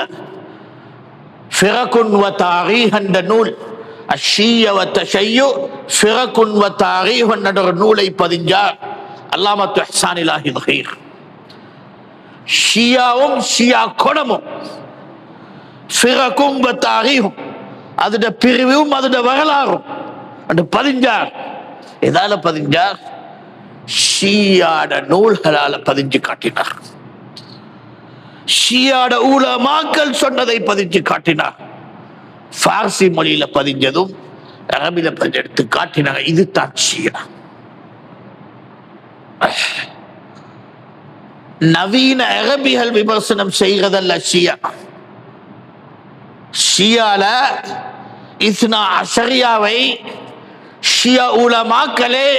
ஃபிரகுன் வ தாரீஹ் என்ற நூல், அஷ்ஷியா வ தஷய்யு ஃபிரகுன் வ தாரீஹ் என்ற ஒரு நூலை பதிஞ்சார் அல்லாமத்து இஹ்சான் இலாஹில் கீர். ஷியாவும் ஷியா குணமும் ஃபிரகும் வ தாரீஹும், அதோட பிரிவும் அதோட வரலாறும் என்று பதிஞ்சார். எதால பதிஞ்சார்? ஷியாட நூல்களால பதிஞ்சு காட்டினார். ஷியாட உலமாக்கள் சொன்னதை பதிஞ்சு காட்டினார். பார்சி மொழியில பதிஞ்சதும் அரபில எடுத்து காட்டினாங்க. இது தான் ஷியா. நவீன அரபிகள் விமர்சனம் செய்கிறதல்ல ஷியா. ஷியால இஸ்னா அஷரியாவை ஷியா உலமாக்களே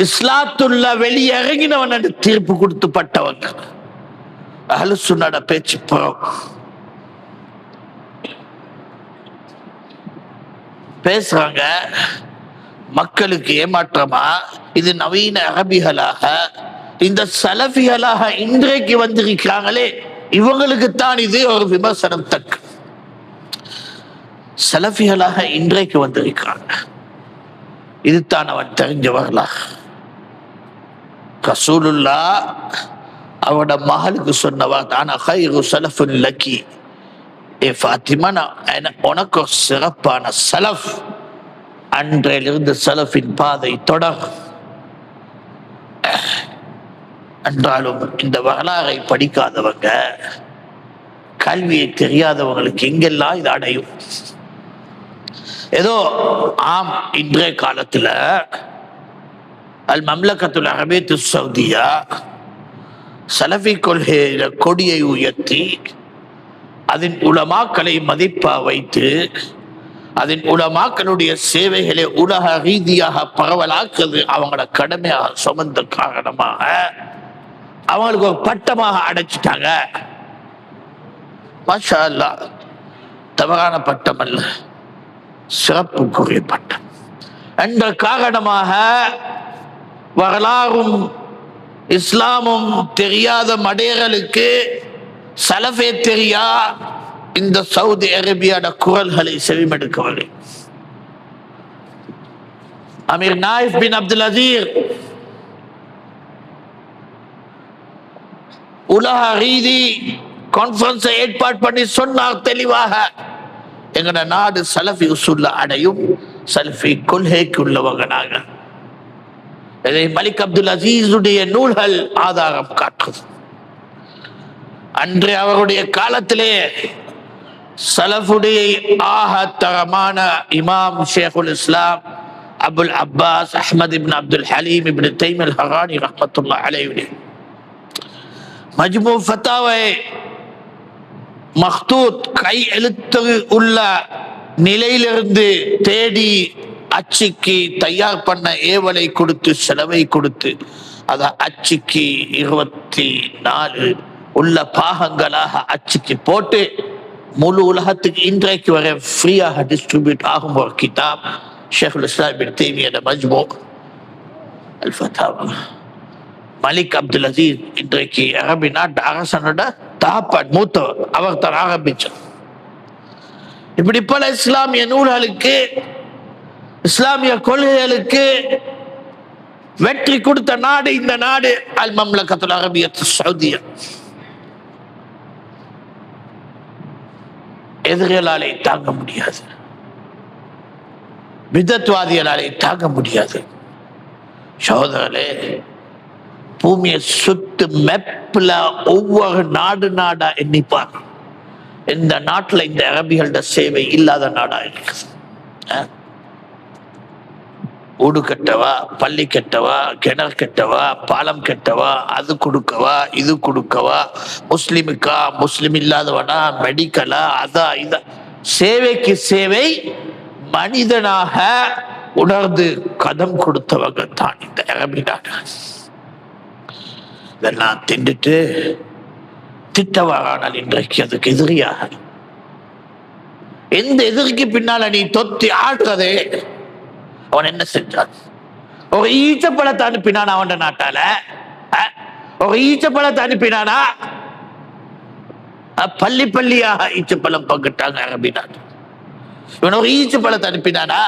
இஸ்லாத்துள்ள வெளியிறங்கினவன் என்று தீர்ப்பு கொடுத்துப்பட்டவங்க. அஹ்லு சுன்னாட பேச்சு பேசுறாங்க. மக்களுக்கு ஏமாற்றமா இது நவீன அரபிகளாக இந்த சலஃபிகளாக இன்றைக்கு வந்திருக்கிறாங்களே, இவங்களுக்குத்தான் இது ஒரு விமர்சனம் தக்க. சலஃபிகளாக இன்றைக்கு வந்திருக்கிறாங்க, இதுதான் அவன் தெரிஞ்ச வரலாறு. ரசூலுல்லாஹ் அவனோட மகளுக்கு சொன்னவர் தான், கைரு சலஃபுன் லக்கி, ஏ ஃபாத்திமா, உனக்கு ஒரு சிறப்பான சலஃப். அன்றையிலிருந்து சலஃபின் பாதை தொடர். என்றாலும் இந்த வரலாறை படிக்காதவங்க, கல்வியை தெரியாதவங்களுக்கு எங்கெல்லாம் இது அடையும்? ஏதோ ஆம், இன்றைய காலத்துல அல் மம்லகத்துல் அரபியத்து சவுதியா சலஃபி கொள்கையில கொடியை உயர்த்தி அதன் உலமாக்களை மதிப்பா வைத்து அதன் உலமாக்களுடைய சேவைகளை உலக ரீதியாக பரவலாக்குறது அவங்களோட கடமையாக சுமந்த காரணமாக அவங்களுக்கு ஒரு பட்டமாக அடைச்சிட்டாங்க. மாஷா அல்லாஹ், தவறான பட்டம் அல்ல, சிறப்புக்குரிய பட்டம். என்ற காரணமாக வரலாறும் இஸ்லாமும் தெரியாத மடையர்களுக்கு சலஃபே தெரியா இந்த சவுதி அரேபியாட குரல்களை செவிமடுக்கவில்லை. அமீர் நாயிஃப் பின் அப்துல் அசீஸ் உலக ரீதி கான்ஃபரன்ஸை ஏற்பாடு பண்ணி சொன்னார் தெளிவாக, எங்கட நாடு சலஃபி உசூல்ல அடையும், சலஃபி கொள்கைக்கு உள்ளவங்கனாக. இதை மலிக் அப்துல் அசீஸுடைய நூல்கள் ஆதாரம் காட்டுறது. அன்று அவருடைய காலத்திலே சலஃபுடைய ஆகத்தரமான இமாம் ஷேகுல் இஸ்லாம் அபுல் அப்பாஸ் அஹ்மத் இப்னு அப்துல் ஹலீம் இப்னு தைமில் ஹரானி ரஹ்மத்துல்லாஹி அலைஹி மஜ்மூ ஃபத்தாவை மக்தூத் கை எழுத்து உள்ள நிலையிலிருந்து தேடி அச்சுக்கு தயார் பண்ண ஏவலை கொடுத்து செலவை கொடுத்து அதை அச்சுக்கு 24 உள்ள பாகங்களாக அச்சுக்கு போட்டு முழு உலகத்துக்கு இன்றைக்கு வரை ஃப்ரீயாக டிஸ்ட்ரிபியூட் ஆகும் ஒரு கிதாப் ஷேகுல் இஸ்லாம் இப்னு தைமிய்யா மஜ்மூ அல் ஃபத்தாவா. மலிக் அப்துல் அசீஸ் இன்றைக்கு அரபி நாட்டு அரசனோட தகப்பன் மூத்தவர், அவர் தான் ஆரம்பிச்சார். இப்படி பல இஸ்லாமிய நூல்களுக்கு இஸ்லாமிய கொள்கைகளுக்கு வெற்றி கொடுத்த நாடு இந்த நாடு அல் மம்லகத்துல் அரபியத்து சவுதியா. எதிரிகளாலே தாங்க முடியாது, பிதத்வாதிகளாலே தாங்க முடியாது. சகோதரர்களே, பூமியை சுத்து மெப்ல ஒவ்வொரு நாடா எண்ணிப்பார். இந்த நாட்டுல இந்த அரபிகளோட சேவை இல்லாத நாடா இருக்குது. ஊடு கட்டவா, பள்ளி கட்டவா, கிணறு கட்டவா, பாலம் கட்டவா, அது கொடுக்கவா, இது கொடுக்கவா, முஸ்லிமுக்கா, முஸ்லிம் இல்லாதவனா, மெடிக்கலா, அதா இதா, சேவைக்கு சேவை மனிதனாக உணர்ந்து கதம் கொடுத்தவங்க தான் இந்த அரபி நாடு. இதெல்லாம் திண்டுட்டு திட்டவாரானால் இன்றைக்கு அதுக்கு எதிரியாக எந்த எதிரிக்கு பின்னால நீ தொத்தி ஆடுறதே. அவன் என்ன செஞ்சான்? ஒரு ஈச்சப்பழத்தை அனுப்பினான் அவன் நாட்டால. ஒரு ஈச்சப்பழத்தை அனுப்பினானா? பள்ளி பள்ளியாக ஈச்சப்பழம் பங்கிட்டாங்க அரபி நாடு. இவன் ஒரு ஈச்சப்பழத்தை அனுப்பினானா?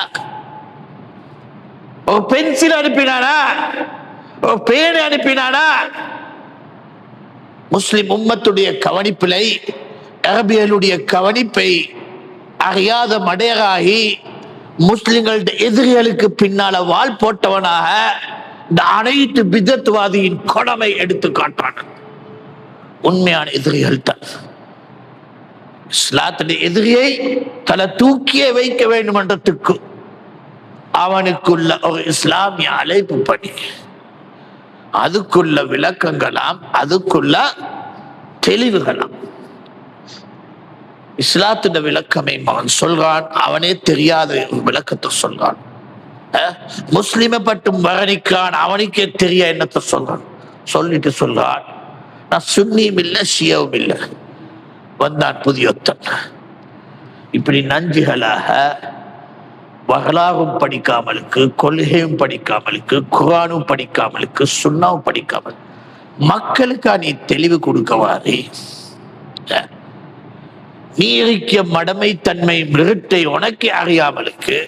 ஒரு பென்சில் அனுப்பினானா? ஒரு பேனை அனுப்பினானா? முஸ்லிம் உம்மத்துடைய கவனிப்பிலை அரபியலுடைய கவனிப்பை அறியாத மடையராகி முஸ்லிம்களுடைய எதிரிகளுக்கு பின்னால வால் போட்டவனாக இந்த அனைத்து பிதத்வாதியின் கொடமை எடுத்து காட்டான். உண்மையான எதிரிகள் தான். இஸ்லாத்துடைய எதிரியை தலை தூக்கியே வைக்க வேண்டும் என்றதுக்கு அவனுக்குள்ள ஒரு இஸ்லாமிய அழைப்பு பணி, அதுக்குள்ள விளக்கங்களாம், அதுக்குள்ள தெளிவுகளாம். இஸ்லாத்தின் விளக்கமே அவன் சொல்றான், அவனே தெரியாத விளக்கத்தை சொல்றான். முஸ்லிமை பட்டும் வர்ணிக்கிறான், அவனுக்கே தெரிய என்னத்தை சொல்றான். சொல்லிட்டு சொல்றான், நான் சுன்னியும் இல்லை ஷியாவும் இல்லை, வந்தான் புதியொத்தன். இப்படி நஞ்சுகளாக வரலாறும் படிக்காமலுக்கு, கொள்கையும் படிக்காமலுக்கு, குர்ஆனும் படிக்காமலுக்கு, சுன்னாவும் படிக்காமல் மக்களுக்கா நீ தெளிவு கொடுக்கவாறு நீரிக்க மடமை தன்மை இருட்டை உனக்கே அறியாமலுக்கு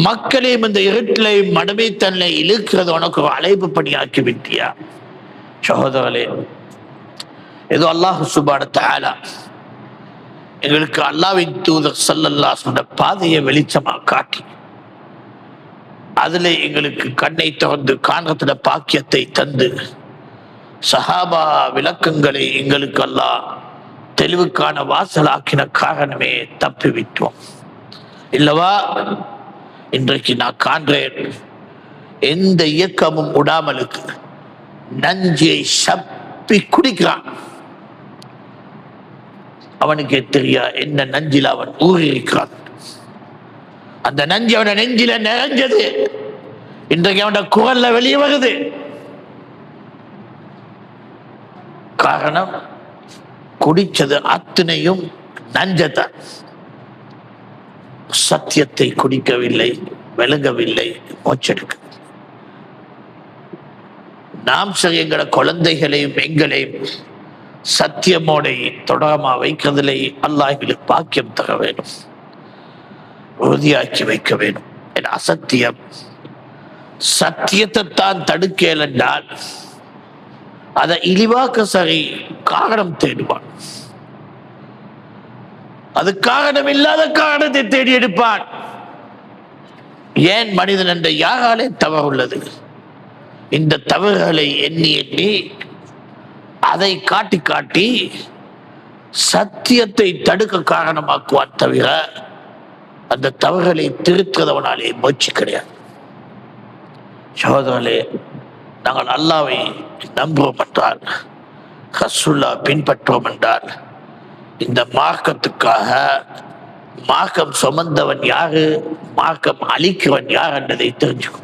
மக்களையும் இந்த இருட்டிலையும் மடமை தன்னை இழுக்கிறது உனக்கு ஒரு அழைப்பு பணியாக்கி விட்டியா? சகோதரர்களே, ஏதோ அல்லாஹ் சுப்ஹானஹு வ தஆலா எங்களுக்கு அல்லாஹ்வின் தூதர் ஸல்லல்லாஹு அலைஹி வஸல்லம் பாதையை வெளிச்சமா காட்டி அதுல எங்களுக்கு கண்ணை திறந்து காண்றதுல பாக்கியத்தை தந்து சஹாபா விளக்கங்களை எங்களுக்கு அல்லாஹ் தெளிவுக்கான வாசலாக்கின காரணமே தப்பி விட்டோம் இல்லவா? இன்றைக்கு நான் காண்றேன், எந்த இயக்கமும் உடாமலுக்கு நஞ்சை சப்பி குடிக்கிறான். அவனுக்கு தெரியா என்ன நஞ்சில் அவன் ஊறியிருக்கிறான். அந்த நஞ்சு அவன நெஞ்சில நிறைஞ்சது, இன்றைக்கு அவன குரல்ல வெளியே வருது. காரணம், குடிச்சது அத்தனையும் நஞ்சத்தான். சத்தியத்தை குடிக்கவில்லை, விளங்கவில்லை, மோச்செடுக்க. நாம் சரி எங்கள குழந்தைகளையும் எங்களையும் சத்தியமோட தொடரமா வைக்கிறதிலே அல்லாஹ் எங்களுக்கு பாக்கியம் தர வேண்டும், உறுதியாக்கி வைக்க வேண்டும். அசத்தியம் சத்தியத்தை தான் தடுக்கல் என்றால் அதை இழிவாக்க சரி காரணம் தேடுவான். அது காரணம் இல்லாத காரணத்தை தேடி எடுப்பான். ஏன் மனிதன் என்ற யாராலே தவறு உள்ளது? இந்த தவறுகளை எண்ணி எண்ணி அதை காட்டி காட்டி சத்தியத்தை தடுக்க காரணமாக்குவான் தவிர அந்த தவறுகளை திருத்துறவனாலே முயற்சி கிடையாது. சகோதரர்களே, நாங்கள் அல்லாஹ்வை நம்புவோம் என்றால், ரசூலுல்லாஹ் பின்பற்றுவோம் என்றால், இந்த மார்க்கத்துக்காக மார்க்கம் சுமந்தவன் யாரு, மார்க்கம் அழிக்கிறவன் யார் என்றதை தெரிஞ்சுக்கோ.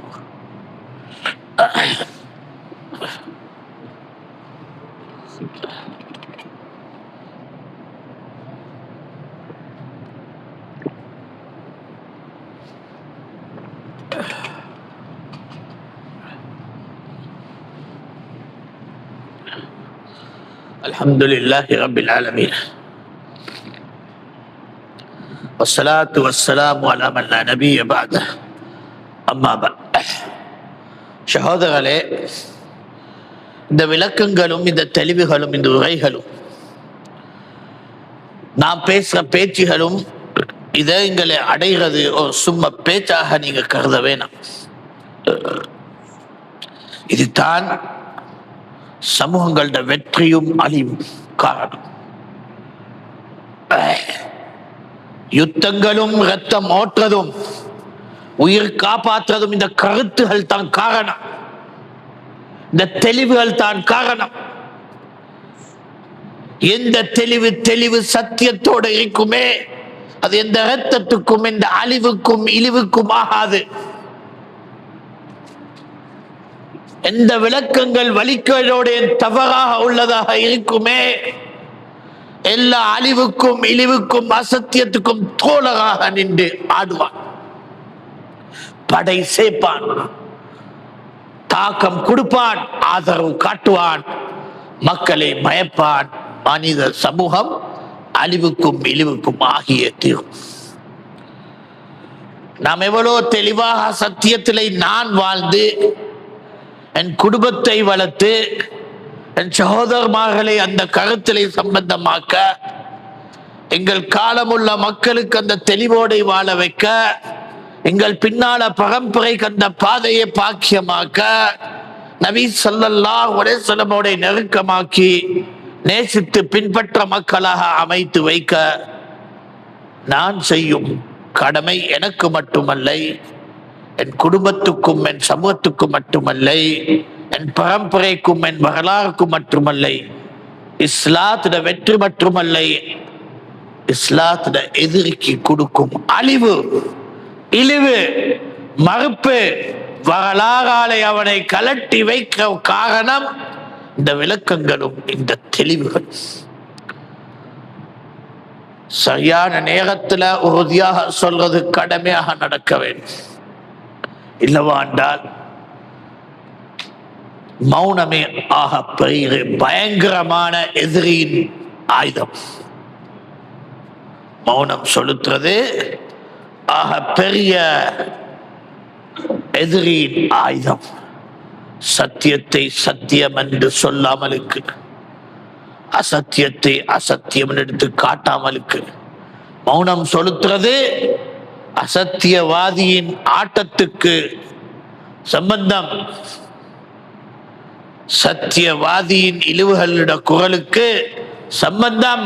அல்ஹம்துலில்லாஹி ரப்பில் ஆலமீன் வஸ்ஸலாத்து வஸ்ஸலாமு அலா மன் லா நபிய்ய பஅதஹ். அம்மா பஅத். சகோதரர்களே, இந்த விளக்கங்களும் இந்த தெளிவுகளும் இந்த உரைகளும் நாம் பேசுற பேச்சுகளும் இதை எங்களை அடைகிறது ஒரு சும்மா பேச்சாக நீங்க கருத வேணாம். இதுதான் சமூகங்களோட வெற்றியும் அழிவும் காரணம். யுத்தங்களும் ரத்தம் ஓட்டுறதும் உயிர் காப்பாற்றுறதும் இந்த கருத்துகள் தான் காரணம், இந்த தெளிவுகள் தான் காரணம். எந்த தெளிவு சத்தியத்தோடு இருக்குமே அது எந்த ரத்தத்துக்கும் எந்த அழிவுக்கும் இழிவுக்கும் ஆகாது. எந்த விளக்கங்கள் வலிக்கையோடு தவறாக உள்ளதாக இருக்குமே எல்லா அழிவுக்கும் இழிவுக்கும் அசத்தியத்துக்கும் தோழராக நின்று ஆடுவான், படை சேர்ப்பான், தாக்கம் கொடுப்பான், ஆதரவு காட்டுவான், மக்களை மயப்பான். மனித சமூகம் அழிவுக்கும் இழிவுக்கும் ஆகிய தீரும். நாம் எவ்வளவு தெளிவாக சத்தியத்திலே நான் வாழ்ந்து என் குடும்பத்தை வளர்த்து என் சகோதரர்மார்களை அந்த கருத்திலே சம்பந்தமாக்க, எங்கள் காலமுள்ள மக்களுக்கு அந்த தெளிவோடு வாழ வைக்க, எங்கள் பின்னால பரம்பரைக்கு அந்த பாதையை பாக்கியமாக்க, நபி ஸல்லல்லாஹு அலைஹி வஸல்லமோட நெருக்கமாக்கி நேசித்து பின்பற்ற மக்களாக அமைத்து வைக்க நான் செய்யும் கடமை எனக்கு மட்டுமல்ல, என் குடும்பத்துக்கும் என் சமூகத்துக்கும் மட்டுமல்ல, என் பரம்பரைக்கும் என் வரலாறுக்கும் மட்டுமல்ல, இஸ்லாத்திட வெற்றி மட்டுமல்ல, இஸ்லாத்திட எதிரிக்கு கொடுக்கும் அழிவு இழிவு மறுப்பு வரலாறாலே அவனை கலட்டி வைக்க காரணம் இந்த விளக்கங்களும் இந்த தெளிவுகள். சரியான நேரத்துல உறுதியாக சொல்றது கடமையாக நடக்க வேண்டும். இல்லவா என்றால் மௌனமே ஆக பெரிய பயங்கரமான எதிரியின் ஆயுதம். மௌனம் செலுத்துறது ஆக பெரிய எதிரியின் ஆயுதம். சத்தியத்தை சத்தியம் என்று சொல்லாமலுக்கு, அசத்தியத்தை அசத்தியம் எடுத்து காட்டாமலுக்கு மௌனம் செலுத்துறது அசத்தியவாதியின் ஆட்டத்துக்கு சம்பந்தம். சத்தியவாதியின் இழிவுகளிட குரலுக்கு சம்பந்தம்.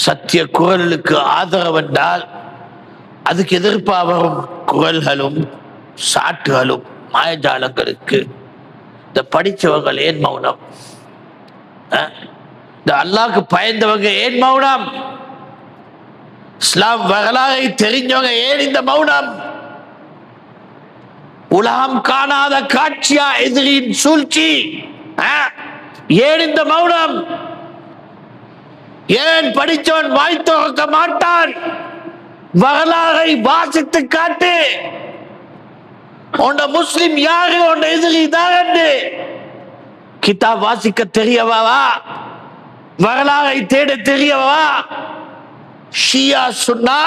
சத்திய குரலுக்கு ஆதரவு என்றால் அதுக்கு எதிர்ப்பாக வரும் குரல்களும் சாட்டுகளும் மாயஜாலங்களுக்கு இந்த படித்தவர்கள் ஏன் மௌனம்? இந்த அல்லாஹ்க்கு பயந்தவங்க ஏன் மௌனம்? இஸ்லாம் வரலாறை தெரிஞ்சவங்க ஏன் இந்த மௌனம்? உலகம் காணாத காட்சியா எதிரின் சூழ்ச்சி? ஏன் இந்த மௌனம்? ஏன் படித்தவன் வாய் திறக்க மாட்டான்? வரலாறை வாசித்து காட்டு. உண்ட முஸ்லிம் யாரு, உண்ட எதிரி தான். கிதாப் வாசிக்க தெரியவா? வரலாறை தேட தெரியவா? ஷியா சுன்னா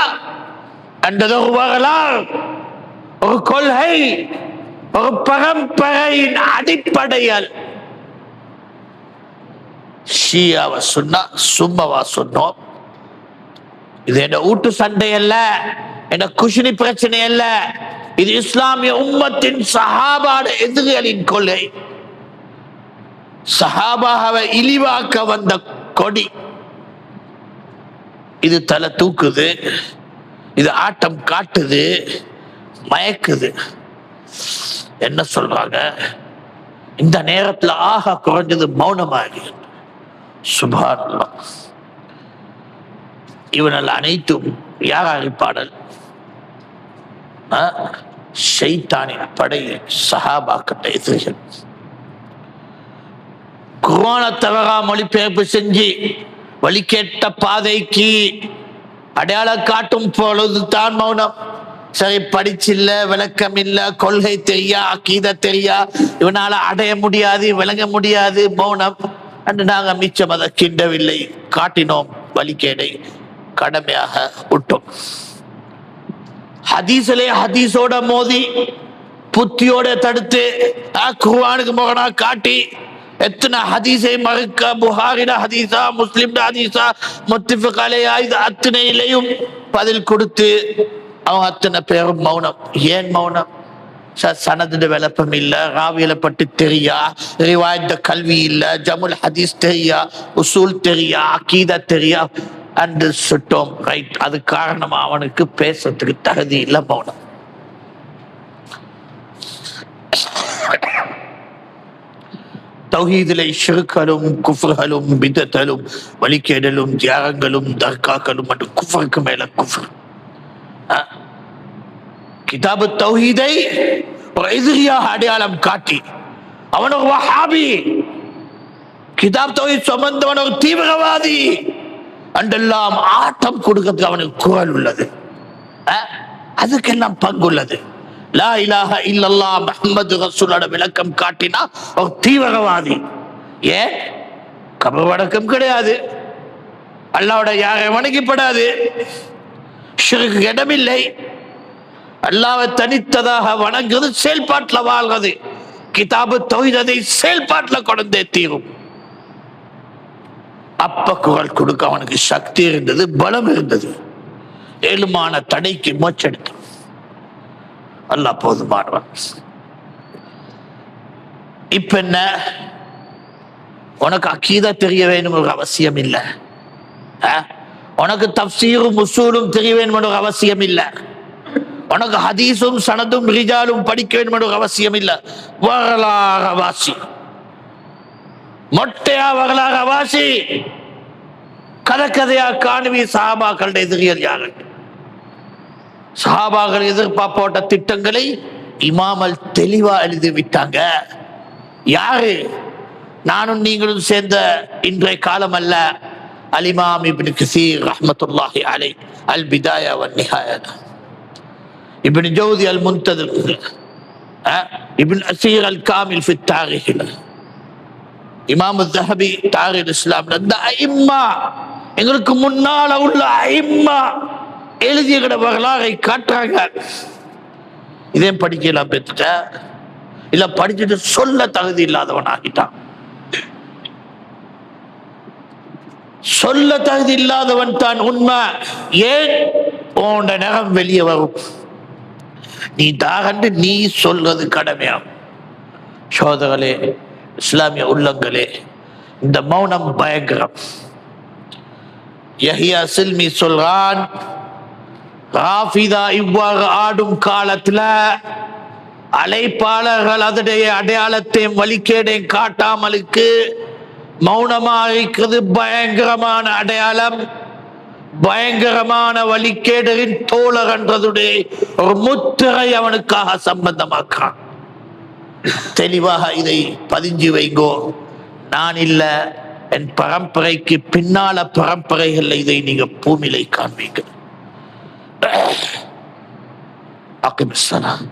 என்றது ஒரு வரலாறு, ஒரு கொள்கை, ஒரு பரம்பரையின் அடிப்படையில். ஷியாவை சொன்னா சும்மாவா சொன்னோம்? இது என்ன ஊட்டு சண்டை அல்ல, என்ன குஷினி பிரச்சனை அல்ல. இது இஸ்லாமிய உம்மத்தின் சஹாபாட எதிரிகளின் கொள்கை. சஹாபாவை இழிவாக்க வந்த கொடி. இது தலை தூக்குது, இது ஆட்டம் காட்டுது, மயக்குது. என்ன சொல்றாங்க? இந்த நேரத்துல ஆக குறைஞ்சது மௌனமாகி. சுப்ஹானல்லாஹ். இவனால் அனைத்தும் யார் அறிப்பாடல்? ஷைத்தானின் படை, சஹாபாக்கள் எதிரிகள். குர்ஆனை தவறா மொழிபெயர்ப்பு செஞ்சு வழிகேட்ட பாதைக்கு அடையாளம் காட்டும் பொழுது தான் மௌனம். சரி, படிச்சில்ல, விளக்கம் இல்ல, கொள்கை தெரியா, அக்கீதா தெரியா, இவனால அடைய முடியாது, விளங்க முடியாது, மௌனம் என்று நாங்க மிச்சம் அதை கிண்டவில்லை, காட்டினோம். வழிகேடை கடமையாக விட்டோம். ஹதீஸிலே ஹதீஸோட மோதி புத்தியோட தடுத்து குர்ஆனுக்கு முரணா காட்டி எத்தனை ஹதீஸை மறுக்க, புகாரிட ஹதீஸா, முஸ்லிம் ஹதீஸா, முத்தஃபிக் அலைஹா, இது அத்தனையிலையும் பதில் கொடுத்து அவங்க அத்தனை பேரும் மௌனம். ஏன் மௌனம்? சனது விளப்பம் இல்ல, ராவியல பட்டு தெரியா, ரிவாயத் கல்வி இல்ல, ஜமுல் ஹதீஸ் தெரியா, உசூல் தெரியா, அகீதா தெரியா என்று சுட்டோம். ரைட், அது காரணமா அவனுக்கு பேசுறதுக்கு தகுதி இல்ல, மௌனம். தௌஹீதிலே ஷிர்க்களும் குஃப்ர்களும் பிதத்தலும் வழிகேடலும் தியாகங்களும் தர்காக்களும் மற்றும் குஃப்ருக்கு மேல குஃப்ர். கிதாபு தௌஹீதை ஒரு எதிரியாக அடையாளம் காட்டி அவன் ஒரு வஹாபி, கிதாப் தௌஹீத் சுமந்தவன் ஒரு தீவிரவாதி அன்றெல்லாம் ஆட்டம் கொடுக்கிறதுக்கு அவனுக்கு குரல் உள்ளது, அதுக்கெல்லாம் பங்குள்ளது. லா இலாஹ இல்லல்லாஹ் முஹம்மது ரசூலோட விளக்கம் காட்டினா ஒரு தீவிரவாதி. ஏன்? கபர் வணக்கம் கிடையாது, அல்லாஹ்வோட யாரை வணங்கப்படாது, ஷிர்க் இடமில்லை, அல்லாஹ்வை தனித்ததாக வணங்குறது, செயல்பாட்டில் வாழ்றது. கிதாபு தௌஹீத் அதை செயல்பாட்டில் கொண்டே தீரும். அப்ப குரல் கொடுக்க அவனுக்கு சக்தி இருந்தது, பலம் இருந்தது. ஏழுமான தடைக்கு மோச்செடுத்தான். அல்லாஹ் போதுமானவன். இப்ப என்ன? உனக்கு அக்கீதா தெரிய வேணும் ஒரு அவசியம் இல்லை, உனக்கு தஃப்சீரும் உசூலும் தெரிய வேண்டும் ஒரு அவசியம் இல்லை, உனக்கு ஹதீஸும் சனதும் ரிஜாலும் படிக்க வேண்டும் ஒரு அவசியம் இல்லை. வரலாறு வாசி, மொட்டையா வரலாறு வாசி, கதை கதையா காணுவி சஹாபாக்களுடைய எதிரிகள் யாரு. சஹாபாக்கள் எதிர்பார்ப்போட்ட திட்டங்களை இமாமல் தெளிவா எழுதி விட்டாங்க. யாரு? நானும் நீங்களும் சேர்ந்த இன்றைய காலம் அல்ல. அல்-இமாம் இப்னு கஸீர் ரஹ்மத்துல்லாஹி அலைஹி அல் பிதாயா வன் நிஹாயா, இப்னு ஜௌதி அல் முன்ததிர், இப்னு அசீர் அல் காமில் ஃபி தாரிஹில், இமாம் ஸஹபி தாரிக் இஸ்லாம், அந்த அஇம்மா எங்களுக்கு முன்னால உள்ள அஇம்மா எழுதிய வரலாறை காட்டுறாங்க. இதே படிக்கலாம் பெற்றுட்ட இல்ல படிச்சுட்டு சொல்ல தகுதி இல்லாதவன் ஆகிட்டான். சொல்ல தகுதி இல்லாதவன் தான் உண்மை. ஏன் உன் நகம் வெளியே வரும்? நீ தாகண்டு நீ சொல்றது கடமையாகும். சோதரர்களே, இஸ்லாமிய உள்ளங்களே, இந்த மௌனம் பயங்கரம். யஹ்யா சில்மி சொல்றான், ராஃபிதா இவ்வாறு ஆடும் காலத்துல அழைப்பாளர்கள் அதனுடைய அடையாளத்தையும் வழிகேடையும் காட்டாமலுக்கு மௌனமாக இருக்கிறது பயங்கரமான அடையாளம். பயங்கரமான வழிகேடரின் தோழர் என்றதுடைய ஒரு முத்திரை அவனுக்காக சம்பந்தமாக்கான். தெளிவாக இதை பதிஞ்சு வைங்கோ. நான் இல்ல, என் பரம்பரைக்கு பின்னால பரம்பரைகள் இதை நீங்க பூமியிலை காண்பீங்க. அகிம் ஸலாம்.